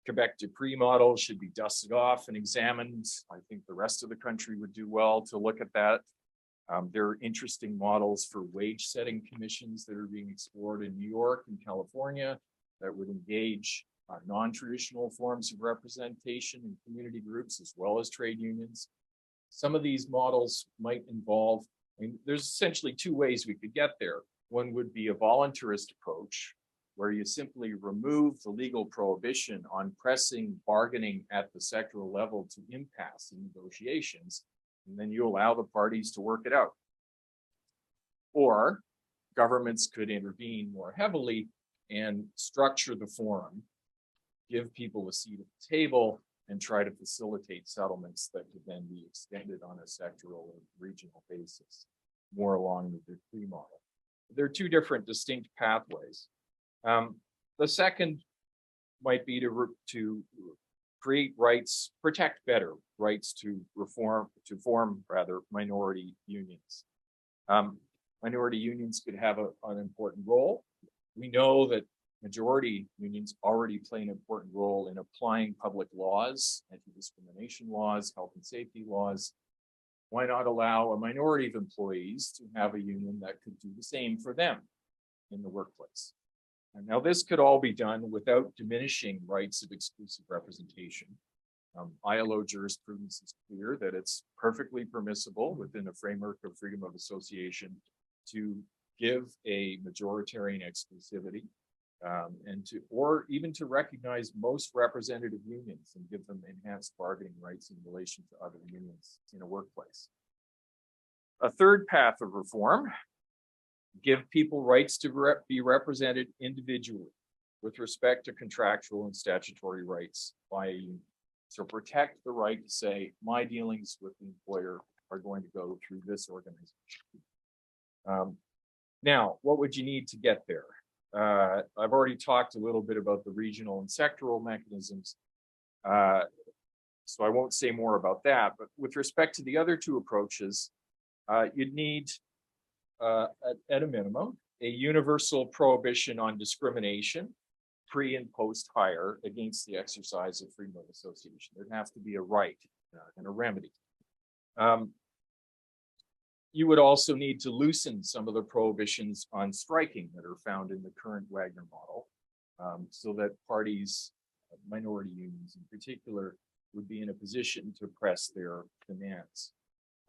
Quebec Dupree model should be dusted off and examined. I think the rest of the country would do well to look at that. There are interesting models for wage setting commissions that are being explored in New York and California that would engage non-traditional forms of representation in community groups as well as trade unions. Some of these models might involve, there's essentially two ways we could get there. One would be a voluntarist approach, where you simply remove the legal prohibition on pressing bargaining at the sectoral level to impasse in negotiations, and then you allow the parties to work it out. Or governments could intervene more heavily and structure the forum, give people a seat at the table, and try to facilitate settlements that could then be extended on a sectoral or regional basis, more along the Dupree model. There are two different distinct pathways. The second might be to create rights, protect better rights to form minority unions. Minority unions could have an important role. We know that majority unions already play an important role in applying public laws, anti-discrimination laws, health and safety laws. Why not allow a minority of employees to have a union that could do the same for them in the workplace? And now this could all be done without diminishing rights of exclusive representation. ILO jurisprudence is clear that it's perfectly permissible within a framework of freedom of association to give a majoritarian exclusivity or even to recognize most representative unions and give them enhanced bargaining rights in relation to other unions in a workplace. A third path of reform: give people rights to be represented individually with respect to contractual and statutory rights by a union. So protect the right to say, my dealings with the employer are going to go through this organization. Now, what would you need to get there? I've already talked a little bit about the regional and sectoral mechanisms, so I won't say more about that. But with respect to the other two approaches, you'd need, at a minimum, a universal prohibition on discrimination, pre and post hire, against the exercise of freedom of association. There'd have to be a right and a remedy. You would also need to loosen some of the prohibitions on striking that are found in the current Wagner model, so that parties, minority unions in particular, would be in a position to press their demands.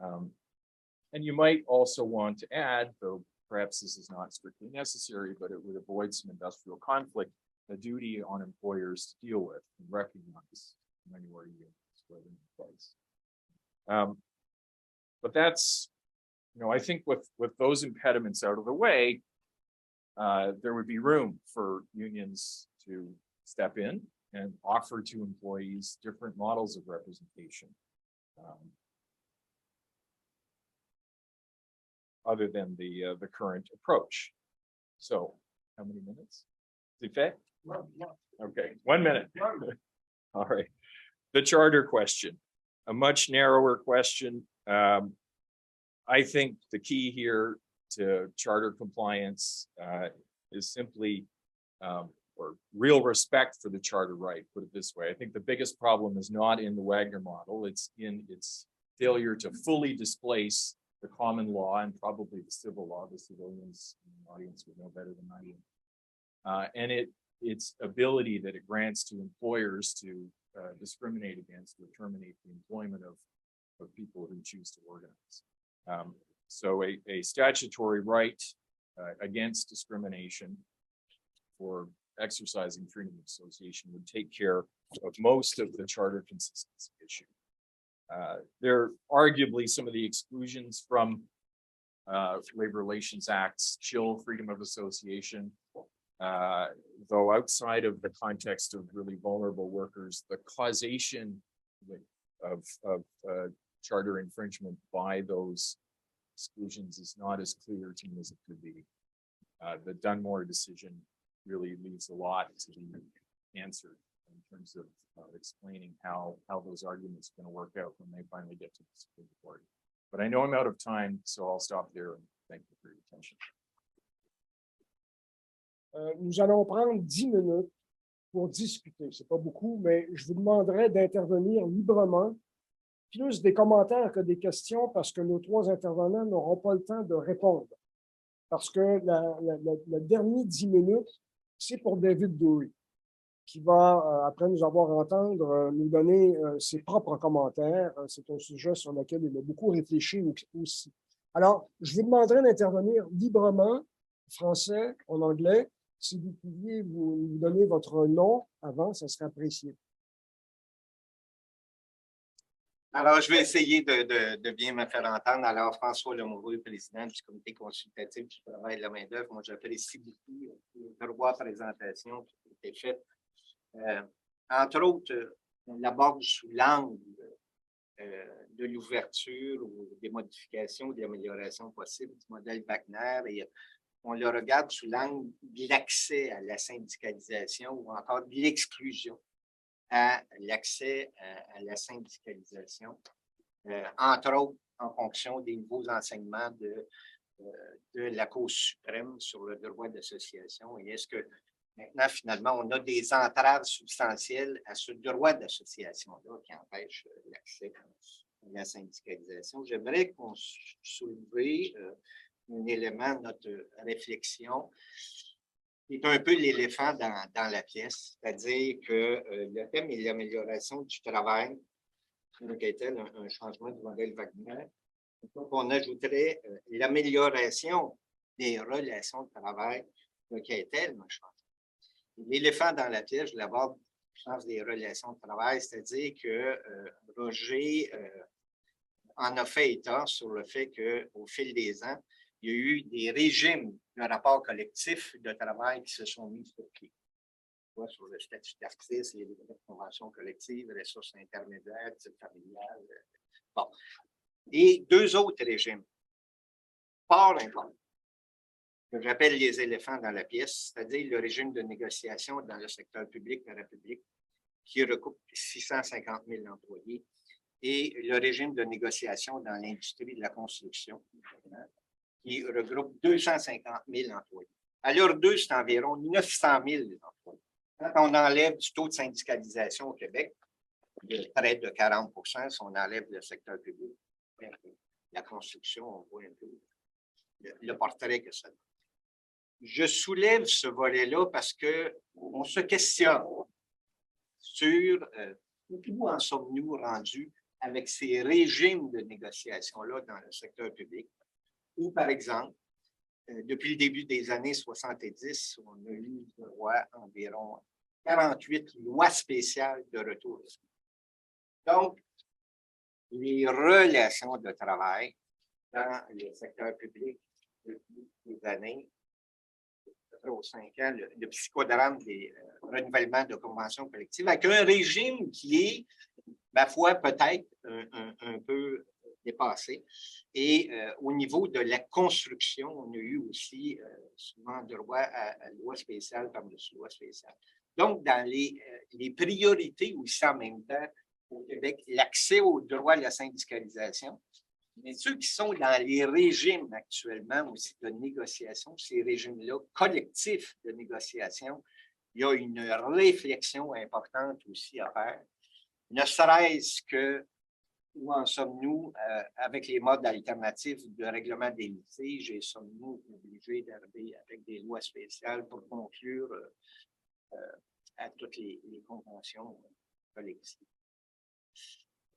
And you might also want to add, though perhaps this is not strictly necessary, but it would avoid some industrial conflict, a duty on employers to deal with and recognize minority unions where they're in place. But that's, I think with those impediments out of the way, there would be room for unions to step in and offer to employees different models of representation, other than the current approach. So, how many minutes? Is it fair? Okay, 1 minute. All right. The charter question, a much narrower question. I think the key here to charter compliance is simply, or real respect for the charter right, put it this way. I think the biggest problem is not in the Wagner model, it's in its failure to fully displace the common law and probably the civil law. The civilians in the audience would know better than I do. And its ability that it grants to employers to discriminate against or terminate the employment of people who choose to organize. So a statutory right against discrimination for exercising freedom of association would take care of most of the charter consistency issue. There are arguably some of the exclusions from Labor Relations Acts chill freedom of association, though outside of the context of really vulnerable workers, the causation of charter infringement by those exclusions is not as clear to me as it could be. The Dunmore decision really leaves a lot to be answered in terms of explaining how those arguments are going to work out when they finally get to the Supreme Court. But I know I'm out of time, so I'll stop there and thank you for your attention. Nous allons prendre 10 minutes pour discuter. Ce n'est pas beaucoup, mais je vous demanderai d'intervenir librement, plus des commentaires que des questions, parce que nos 3 intervenants n'auront pas le temps de répondre. Parce que le dernier 10 minutes, c'est pour David Doury, qui va, après nous avoir entendre, nous donner ses propres commentaires. C'est un sujet sur lequel il a beaucoup réfléchi aussi. Alors, je vous demanderai d'intervenir librement, français, en anglais. Si vous pouviez vous donner votre nom avant, ça serait apprécié. Alors, je vais essayer de bien me faire entendre. Alors, François Lemoureux, président du comité consultatif du travail de la main-d'œuvre. Moi, j'apprécie beaucoup le droit de présentation qui a été fait. Entre autres, on l'aborde sous l'angle de l'ouverture ou des modifications ou des améliorations possibles du modèle Wagner et on le regarde sous l'angle de l'accès à la syndicalisation ou encore de l'exclusion à l'accès à la syndicalisation, entre autres en fonction des nouveaux enseignements de la Cour suprême sur le droit d'association. Et est-ce que maintenant, finalement, on a des entraves substantielles à ce droit d'association-là qui empêche l'accès à la syndicalisation? J'aimerais qu'on soulève un élément de notre réflexion qui est un peu l'éléphant dans la pièce, c'est-à-dire que le thème est l'amélioration du travail, qui était un changement du modèle Wagner. Donc, on ajouterait l'amélioration des relations de travail, qui était un changement. L'éléphant dans la pièce, je l'aborde au sens des relations de travail, c'est-à-dire que Roger en a fait état sur le fait qu'au fil des ans, il y a eu des régimes de rapports collectifs de travail qui se sont mis sur pied. Sur le statut d'artiste, les conventions collectives, les ressources intermédiaires, type familial. Bon. Et 2 autres régimes, fort importants, que j'appelle les éléphants dans la pièce, c'est-à-dire le régime de négociation dans le secteur public de la République, qui recoupe 650 000 employés, et le régime de négociation dans l'industrie de la construction, qui regroupe 250 000 employés. À l'heure 2, c'est environ 900 000 employés. Quand on enlève du taux de syndicalisation au Québec, de près de 40 %, si on enlève le secteur public, la construction, on voit un peu le portrait que ça donne. Je soulève ce volet-là parce qu'on se questionne sur où en sommes-nous rendus avec ces régimes de négociation-là dans le secteur public. Ou, par exemple, depuis le début des années 70, on a eu droit à environ 48 lois spéciales de retour. Donc, les relations de travail dans le secteur public depuis des années, 5 ans, le psychodrame des renouvellements de conventions collectives, avec un régime qui est, ma foi, peut-être un peu dépassé. Et au niveau de la construction, on a eu aussi souvent droit à loi spéciale par-dessus loi spéciale. Donc, dans les priorités aussi en même temps au Québec, l'accès au droit à la syndicalisation, mais ceux qui sont dans les régimes actuellement aussi de négociation, ces régimes-là collectifs de négociation, il y a une réflexion importante aussi à faire, ne serait-ce que où en sommes-nous avec les modes alternatifs de règlement des litiges et sommes-nous obligés d'arriver avec des lois spéciales pour conclure à toutes les conventions collectives.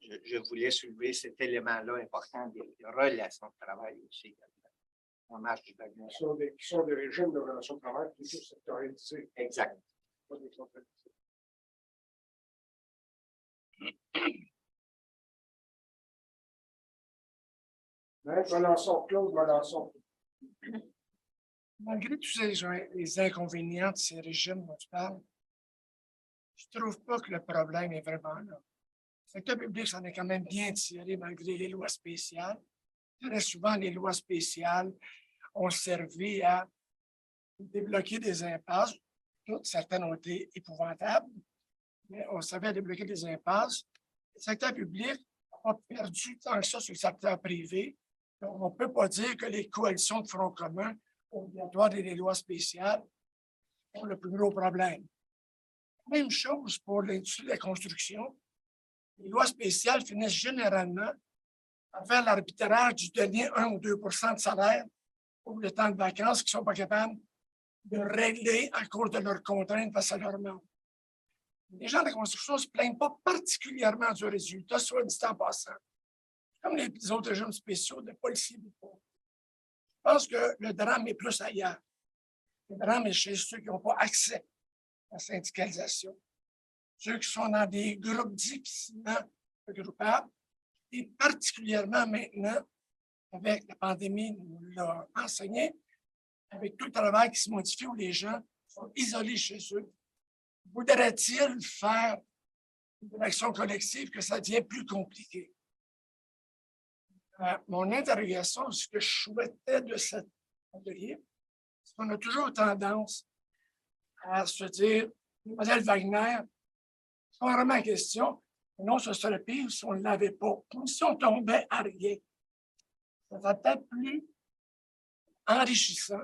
Je voulais soulever cet élément-là important des relations de travail aussi. En marge du Wagner. Qui sont des régimes de relations de travail toujours sectorialisés. Exact. Pas des centralisés. Claude Melançon. Malgré tous les inconvénients de ces régimes dont tu parles, je ne trouve pas que le problème est vraiment là. Le secteur public s'en est quand même bien tiré malgré les lois spéciales. Très souvent, les lois spéciales ont servi à débloquer des impasses. Certaines ont été épouvantables, mais on savait débloquer des impasses. Le secteur public n'a pas perdu tant que ça sur le secteur privé. Donc, on ne peut pas dire que les coalitions de front commun obligatoires et les lois spéciales ont le plus gros problème. Même chose pour l'industrie de la construction. Les lois spéciales finissent généralement par faire l'arbitrage du dernier 1 ou 2 de salaire pour le temps de vacances qu'ils ne sont pas capables de régler à cause de leurs contraintes face à leur monde. Les gens de la construction ne se plaignent pas particulièrement du résultat, soit dit en passant. Comme les autres régimes spéciaux de policiers. Je pense que le drame est plus ailleurs. Le drame est chez ceux qui n'ont pas accès à la syndicalisation. Ceux qui sont dans des groupes difficilement regroupables, et particulièrement maintenant, avec la pandémie nous l'a enseigné, avec tout le travail qui se modifie où les gens sont isolés chez eux. Voudrait-il faire une action collective que ça devient plus compliqué? Mon interrogation, ce que je souhaitais de cet atelier, c'est qu'on a toujours tendance à se dire, le modèle Wagner, c'est pas vraiment la question, non, ce serait pire si on ne l'avait pas, comme si on tombait à rien. Ça serait peut-être plus enrichissant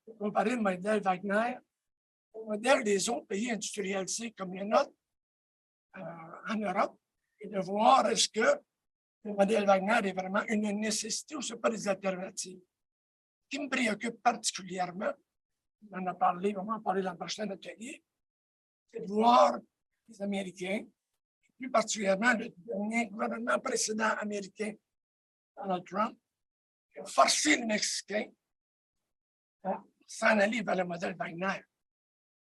de comparer le modèle Wagner au modèle des autres pays industrialisés comme les nôtres en Europe et de voir est-ce que le modèle Wagner est vraiment une nécessité ou ce n'est pas des alternatives. Ce qui me préoccupe particulièrement, on en a parlé, on va en parler dans le prochain atelier, c'est de voir les Américains, plus particulièrement le dernier gouvernement précédent américain, Donald Trump, qui a forcé les Mexicains à s'en aller vers le modèle Wagner.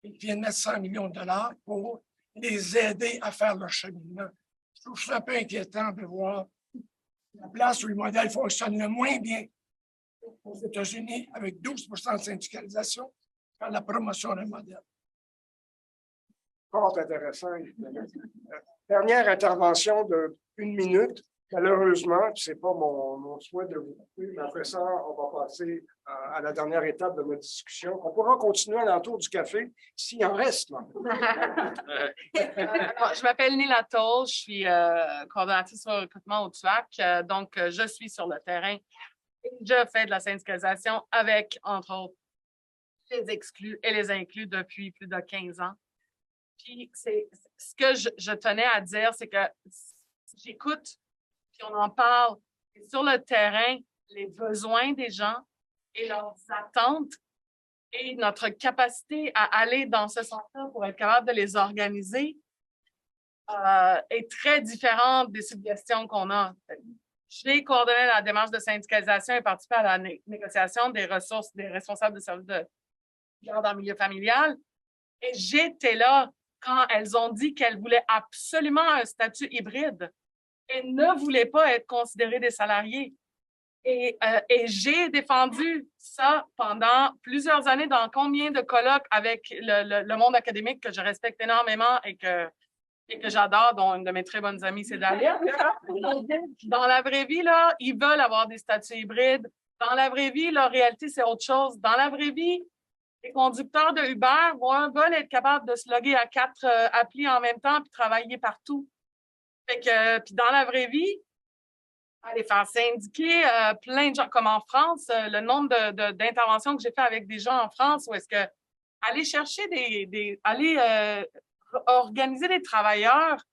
Ils viennent mettre 100 millions de dollars pour les aider à faire leur cheminement. Je trouve ça un peu inquiétant de voir la place où le modèle fonctionne le moins bien aux États-Unis, avec 12 de syndicalisation, faire la promotion d'un modèle. Fort intéressant. Dernière intervention de 1 minute. Malheureusement, ce n'est pas mon souhait de vous couper, mais après ça, on va passer à la dernière étape de notre discussion. On pourra continuer à l'entour du café s'il en reste. Là. Je m'appelle Nila Toll, je suis coordonnatrice sur le recrutement au TUAC. Donc, je suis sur le terrain. Je fais de la syndicalisation avec, entre autres, les exclus et les inclus depuis plus de 15 ans. Puis, ce que je tenais à dire, c'est que j'écoute, puis on en parle sur le terrain, les besoins des gens et leurs attentes et notre capacité à aller dans ce sens-là pour être capable de les organiser est très différente des suggestions qu'on a. J'ai coordonné la démarche de syndicalisation et participé à la négociation des ressources des responsables de services de garde en milieu familial. Et j'étais là quand elles ont dit qu'elles voulaient absolument un statut hybride et ne voulaient pas être considérées des salariés. Et j'ai défendu ça pendant plusieurs années dans combien de colloques avec le monde académique que je respecte énormément et que j'adore, dont une de mes très bonnes amies, c'est Dalia. Dans la vraie vie, là, ils veulent avoir des statuts hybrides. Dans la vraie vie, leur réalité, c'est autre chose. Dans la vraie vie, les conducteurs de Uber veulent être capables de se loguer à 4 applis en même temps puis travailler partout. Fait que, puis dans la vraie vie, aller faire syndiquer plein de gens, comme en France, le nombre d'interventions que j'ai fait avec des gens en France, où est-ce que aller chercher aller organiser des travailleurs,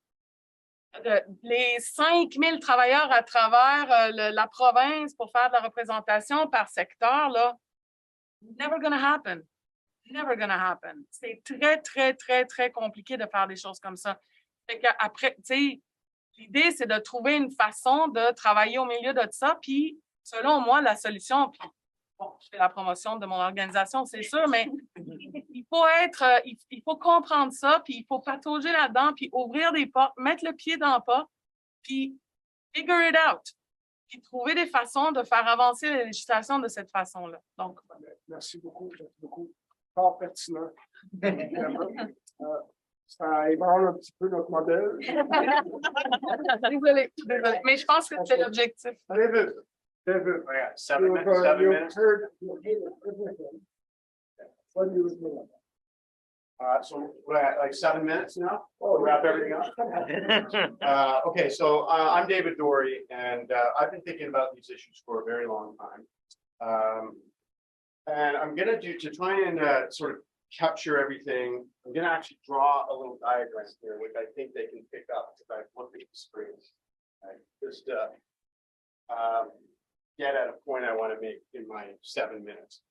les 5000 travailleurs à travers la province pour faire de la représentation par secteur, là, never gonna happen. Never gonna happen. C'est très, très, très, très compliqué de faire des choses comme ça. Fait qu'après, tu sais, l'idée, c'est de trouver une façon de travailler au milieu de ça. Puis, selon moi, la solution, puis, bon, je fais la promotion de mon organisation, c'est sûr, mais il faut comprendre ça, puis il faut patauger là-dedans, puis ouvrir des portes, mettre le pied dans le pas, puis figure it out. Puis trouver des façons de faire avancer la législation de cette façon-là. Donc, merci beaucoup. Fort pertinent. Ça ébranle un petit peu notre modèle. Désolée. Mais je pense que c'est l'objectif. David. Yeah, 7 minutes. What do you think? So we're at like 7 minutes now. Wrap everything up. Okay, so I'm David Dory, and I've been thinking about these issues for a very long time. And I'm going to try and sort of capture everything. I'm gonna actually draw a little diagram here, which I think they can pick up if I look at the screen. Just get at a point I want to make in my 7 minutes.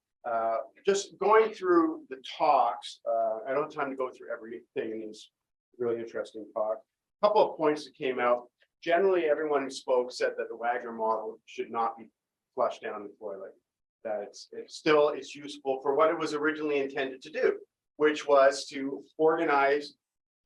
Just going through the talks, I don't have time to go through everything in these really interesting talks. A couple of points that came out. Generally, everyone who spoke said that the Wagner model should not be flushed down the toilet. That it's useful for what it was originally intended to do, which was to organize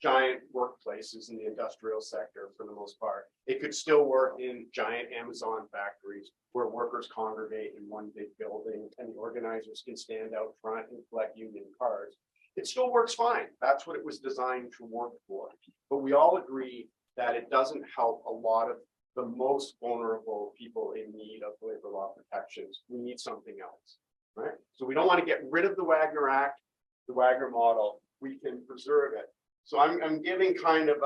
giant workplaces in the industrial sector for the most part. It could still work in giant Amazon factories where workers congregate in one big building and the organizers can stand out front and collect union cards. It still works fine. That's what it was designed to work for. But we all agree that it doesn't help a lot of the most vulnerable people in need of labor law protections. We need something else, right? So we don't want to get rid of the Wagner Act, the Wagner model. We can preserve it. So I'm giving kind of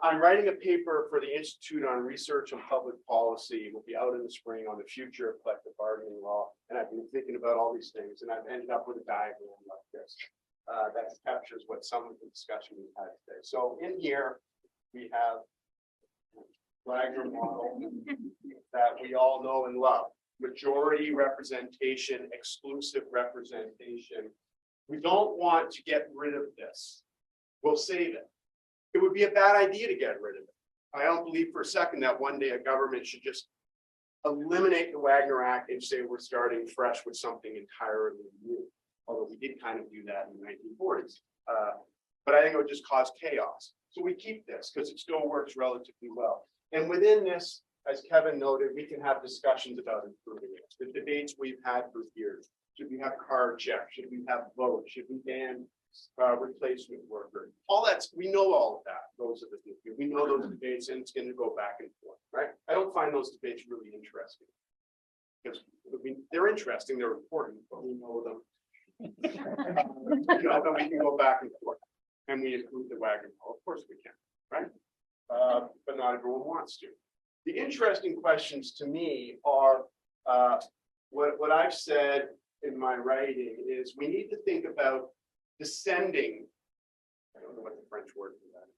I'm writing a paper for the Institute on Research and Public Policy. It will be out in the spring on the future of collective bargaining law. And I've been thinking about all these things and I've ended up with a diagram like this that captures what some of the discussion we've had today. So in here, we have Wagner model that we all know and love. Majority representation, exclusive representation. We don't want to get rid of this. We'll save it. It would be a bad idea to get rid of it. I don't believe for a second that one day a government should just eliminate the Wagner Act and say we're starting fresh with something entirely new. Although we did kind of do that in the 1940s. But I think it would just cause chaos. So we keep this because it still works relatively well. And within this, as Kevin noted, we can have discussions about improving it. The debates we've had for years. Should we have card checks? Should we have votes? Should we ban replacement worker? All that's, we know all of that. Those are the things. We know those debates and it's going to go back and forth, right? I don't find those debates really interesting. Because they're interesting, they're important, but we know them. Then we can go back and forth. And we include the Wagner model. Of course we can, right? But not everyone wants to. The interesting questions to me are what I've said in my writing is we need to think about descending. I don't know what the French word for that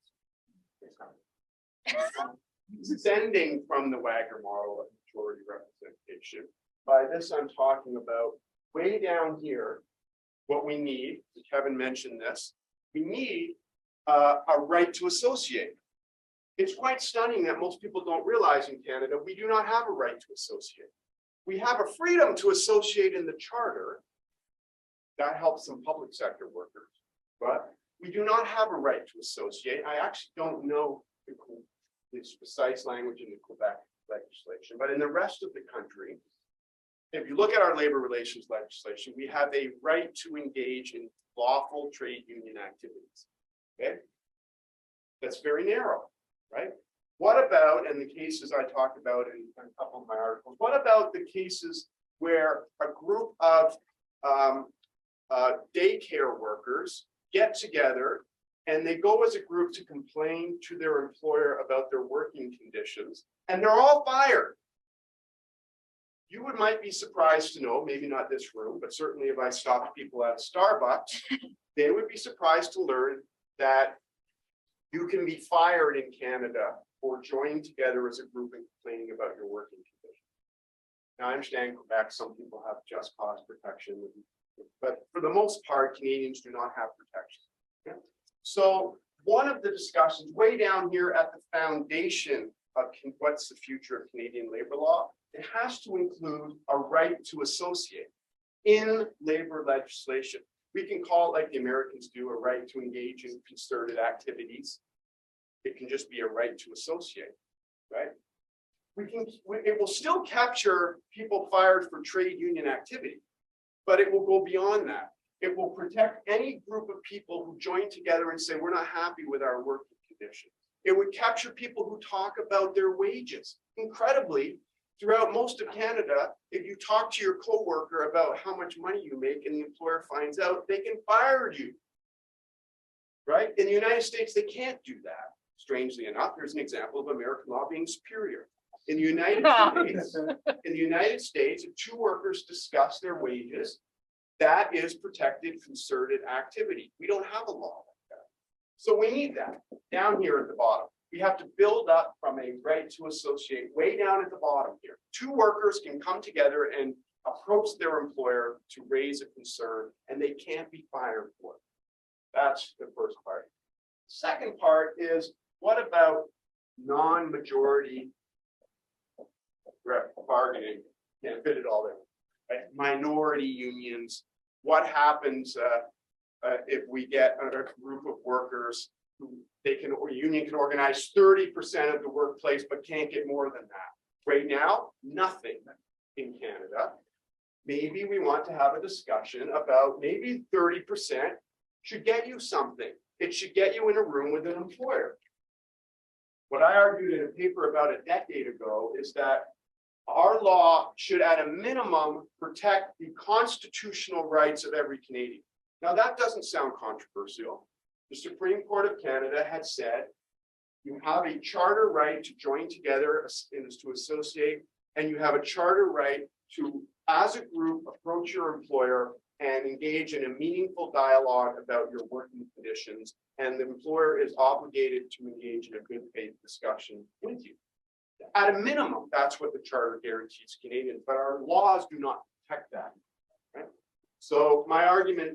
is. Descending from the Wagner model of majority representation. By this, I'm talking about way down here, what we need, Kevin mentioned this, we need a right to associate. It's quite stunning that most people don't realize in Canada, we do not have a right to associate. We have a freedom to associate in the charter. That helps some public sector workers, but we do not have a right to associate. I actually don't know the precise language in the Quebec legislation, but in the rest of the country, if you look at our labor relations legislation, we have a right to engage in lawful trade union activities. Okay, that's very narrow, right? What about, and the cases I talked about in a couple of my articles, what about the cases where a group of daycare workers get together and they go as a group to complain to their employer about their working conditions, and they're all fired? You might be surprised to know, maybe not this room, but certainly if I stopped people at Starbucks, they would be surprised to learn that you can be fired in Canada for joining together as a group and complaining about your working conditions. Now, I understand Quebec, some people have just cause protection, but for the most part, Canadians do not have protection. Okay? So one of the discussions way down here at the foundation of what's the future of Canadian labor law, it has to include a right to associate in labor legislation. We can call it, like the Americans do, a right to engage in concerted activities. It can just be a right to associate, right? It will still capture people fired for trade union activity, but it will go beyond that. It will protect any group of people who join together and say, we're not happy with our working conditions. It would capture people who talk about their wages. Incredibly, throughout most of Canada, if you talk to your coworker about how much money you make and the employer finds out, they can fire you, right? In the United States, they can't do that. Strangely enough, there's an example of American law being superior. In the United States, if two workers discuss their wages, that is protected concerted activity. We don't have a law like that. So we need that down here at the bottom. We have to build up from a right to associate way down at the bottom here. Two workers can come together and approach their employer to raise a concern, and they can't be fired for it. That's the first part. Second part is, what about non-majority bargaining? Can't fit it all there. Right? Minority unions. What happens if we get a group of workers who union can organize 30% of the workplace, but can't get more than that? Right now, nothing in Canada. Maybe we want to have a discussion about maybe 30% should get you something. It should get you in a room with an employer. What I argued in a paper about a decade ago is that our law should at a minimum protect the constitutional rights of every Canadian. Now that doesn't sound controversial. The Supreme Court of Canada had said you have a charter right to join together to associate, and you have a charter right to, as a group, approach your employer and engage in a meaningful dialogue about your working conditions, and the employer is obligated to engage in a good faith discussion with you. At a minimum, that's what the charter guarantees Canadians, but our laws do not protect that. Right? So my argument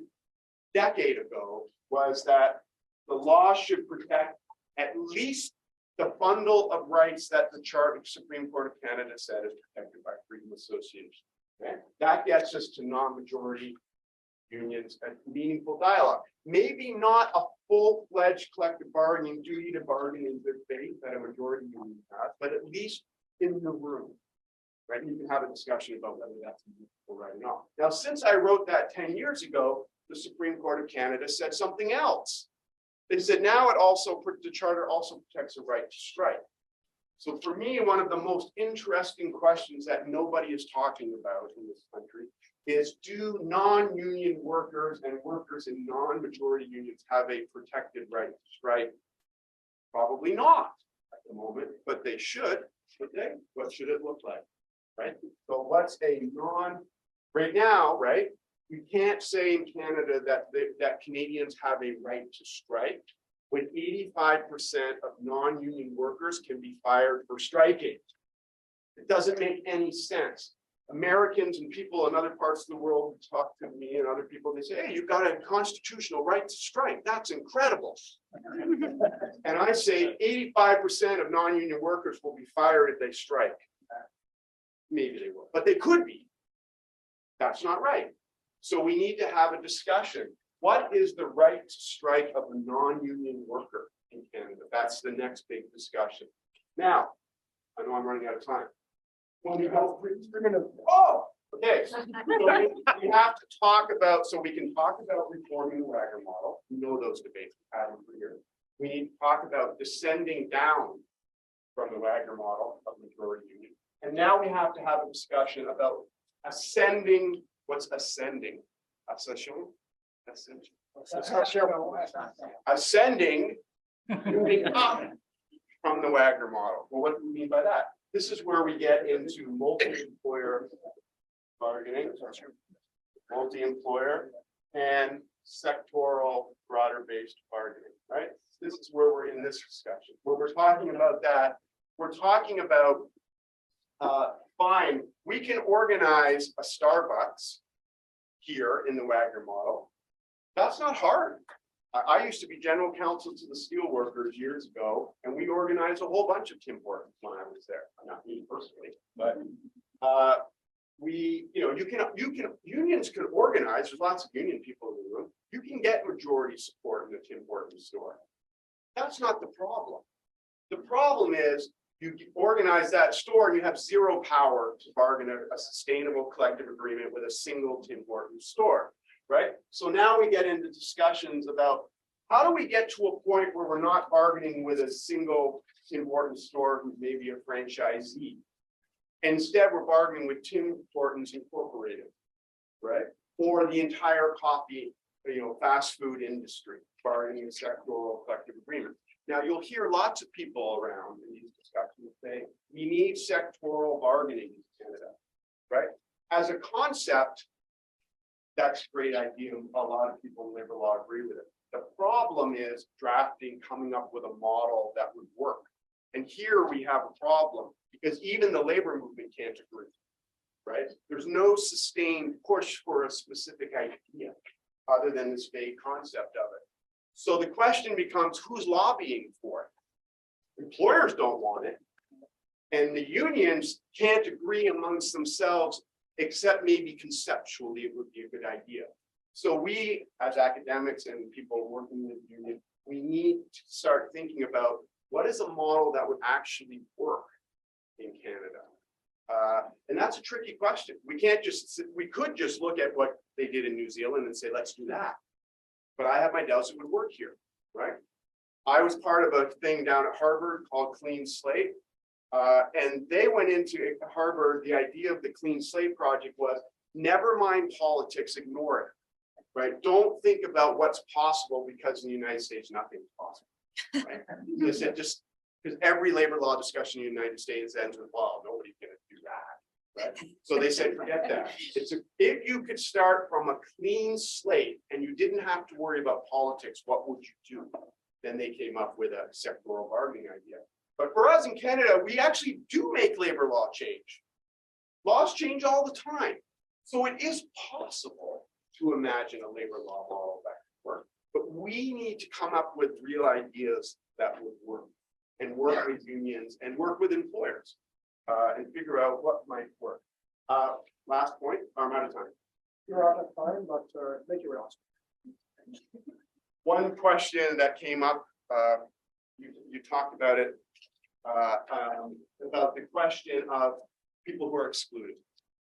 a decade ago was that the law should protect at least the bundle of rights that the Supreme Court of Canada said is protected by freedom of association. Okay? That gets us to non-majority unions and meaningful dialogue. Maybe not a full-fledged collective bargaining duty to bargain in good faith that a majority union has, but at least in the room. Right? You can have a discussion about whether that's meaningful right or not. Now, since I wrote that 10 years ago, the Supreme Court of Canada said something else. They said now the charter also protects the right to strike. So for me, one of the most interesting questions that nobody is talking about in this country is, do non-union workers and workers in non-majority unions have a protected right to strike? Probably not at the moment, but they should they? What should it look like? Right? So what's right now, right? We can't say in Canada that Canadians have a right to strike when 85% of non-union workers can be fired for striking. It doesn't make any sense. Americans and people in other parts of the world talk to me and other people, they say, hey, you've got a constitutional right to strike. That's incredible. And I say 85% of non-union workers will be fired if they strike. Maybe they will, but they could be. That's not right. So we need to have a discussion. What is the right to strike of a non-union worker in Canada? That's the next big discussion. Now, I know I'm running out of time. When we go, we're going to, okay. So we have to talk about, so we can talk about reforming the Wagner model. We know those debates we've had for years. We need to talk about descending down from the Wagner model of majority union. And now we have to have a discussion about ascending. What's ascending? Ascending, moving up from the Wagner model. Well, what do we mean by that? This is where we get into multi-employer bargaining, multi-employer, and sectoral, broader-based bargaining, right? This is where we're in this discussion. When we're talking about that, we're talking about, fine, we can organize a Starbucks here in the Wagner model. That's not hard. I used to be general counsel to the steelworkers years ago, and we organized a whole bunch of Tim Hortons when I was there. Not me personally, but unions can organize. There's lots of union people in the room. You can get majority support in the Tim Hortons store. That's not the problem. The problem is you organize that store and you have zero power to bargain a sustainable collective agreement with a single Tim Hortons store. Right? So now we get into discussions about how do we get to a point where we're not bargaining with a single Tim Hortons store who's maybe a franchisee. Instead, we're bargaining with Tim Hortons Incorporated, right? Or the entire coffee, fast food industry, bargaining a sectoral collective agreement. Now, you'll hear lots of people around in these discussions say, we need sectoral bargaining in Canada, right? As a concept, that's a great idea. And a lot of people in labor law agree with it. The problem is drafting, coming up with a model that would work. And here we have a problem because even the labor movement can't agree, right? There's no sustained push for a specific idea other than this vague concept of it. So the question becomes, who's lobbying for it? Employers don't want it. And the unions can't agree amongst themselves, except maybe conceptually it would be a good idea. So we, as academics and people working in the union, we need to start thinking about what is a model that would actually work in Canada. And that's a tricky question. We could just look at what they did in New Zealand and say, let's do that. But I have my doubts it would work here, right? I was part of a thing down at Harvard called Clean Slate. And they went into Harvard, the idea of the Clean Slate Project was, never mind politics, ignore it, right? Don't think about what's possible because in the United States, nothing's possible, right? They said just because every labor law discussion in the United States ends with, well, nobody's going to do that, right? So they said, forget that. If you could start from a clean slate and you didn't have to worry about politics, what would you do? Then they came up with a sectoral bargaining idea. But for us in Canada, we actually do make labor law change. Laws change all the time. So it is possible to imagine a labor law model that could work. But we need to come up with real ideas that would work and work with unions and work with employers and figure out what might work. Last point, I'm out of time. You're out of time, but make your last. One question that came up, you talked about it, about the question of people who are excluded.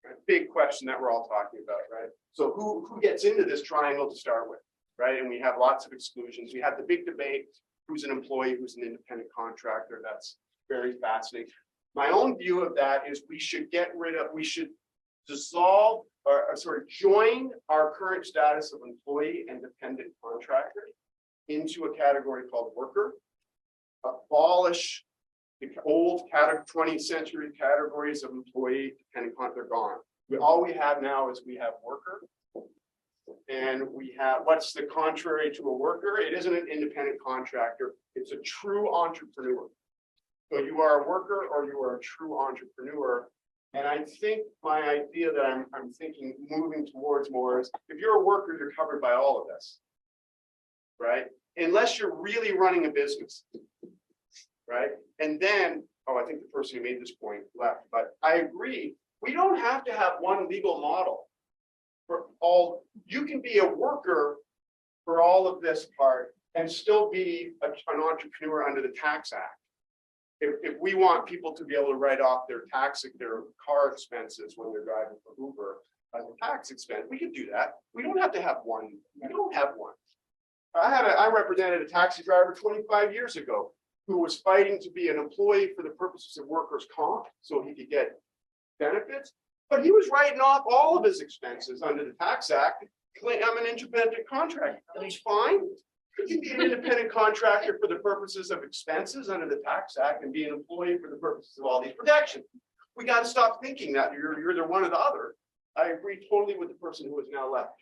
Right? Big question that we're all talking about, right? So who gets into this triangle to start with, right? And we have lots of exclusions. We had the big debate, who's an employee, who's an independent contractor. That's very fascinating. My own view of that is we should dissolve or join our current status of employee and dependent contractor into a category called worker, abolish the old 20th century categories of employee dependent contractor, they're gone. All we have now is we have worker, and we have, what's the contrary to a worker? It isn't an independent contractor, it's a true entrepreneur. So you are a worker or you are a true entrepreneur. And I think my idea that I'm thinking moving towards more is, if you're a worker, you're covered by all of this, right? Unless you're really running a business, right? And then, I think the person who made this point left, but I agree. We don't have to have one legal model for all. You can be a worker for all of this part and still be an entrepreneur under the Tax Act. If we want people to be able to write off their car expenses when they're driving for Uber as a tax expense, we could do that. We don't have to have one. We don't have one. I represented a taxi driver 25 years ago who was fighting to be an employee for the purposes of workers' comp so he could get benefits, but he was writing off all of his expenses under the Tax Act. I'm an independent contractor. That's fine. You can be an independent contractor for the purposes of expenses under the Tax Act and be an employee for the purposes of all these protections. We got to stop thinking that you're either one or the other. I agree totally with the person who is now left.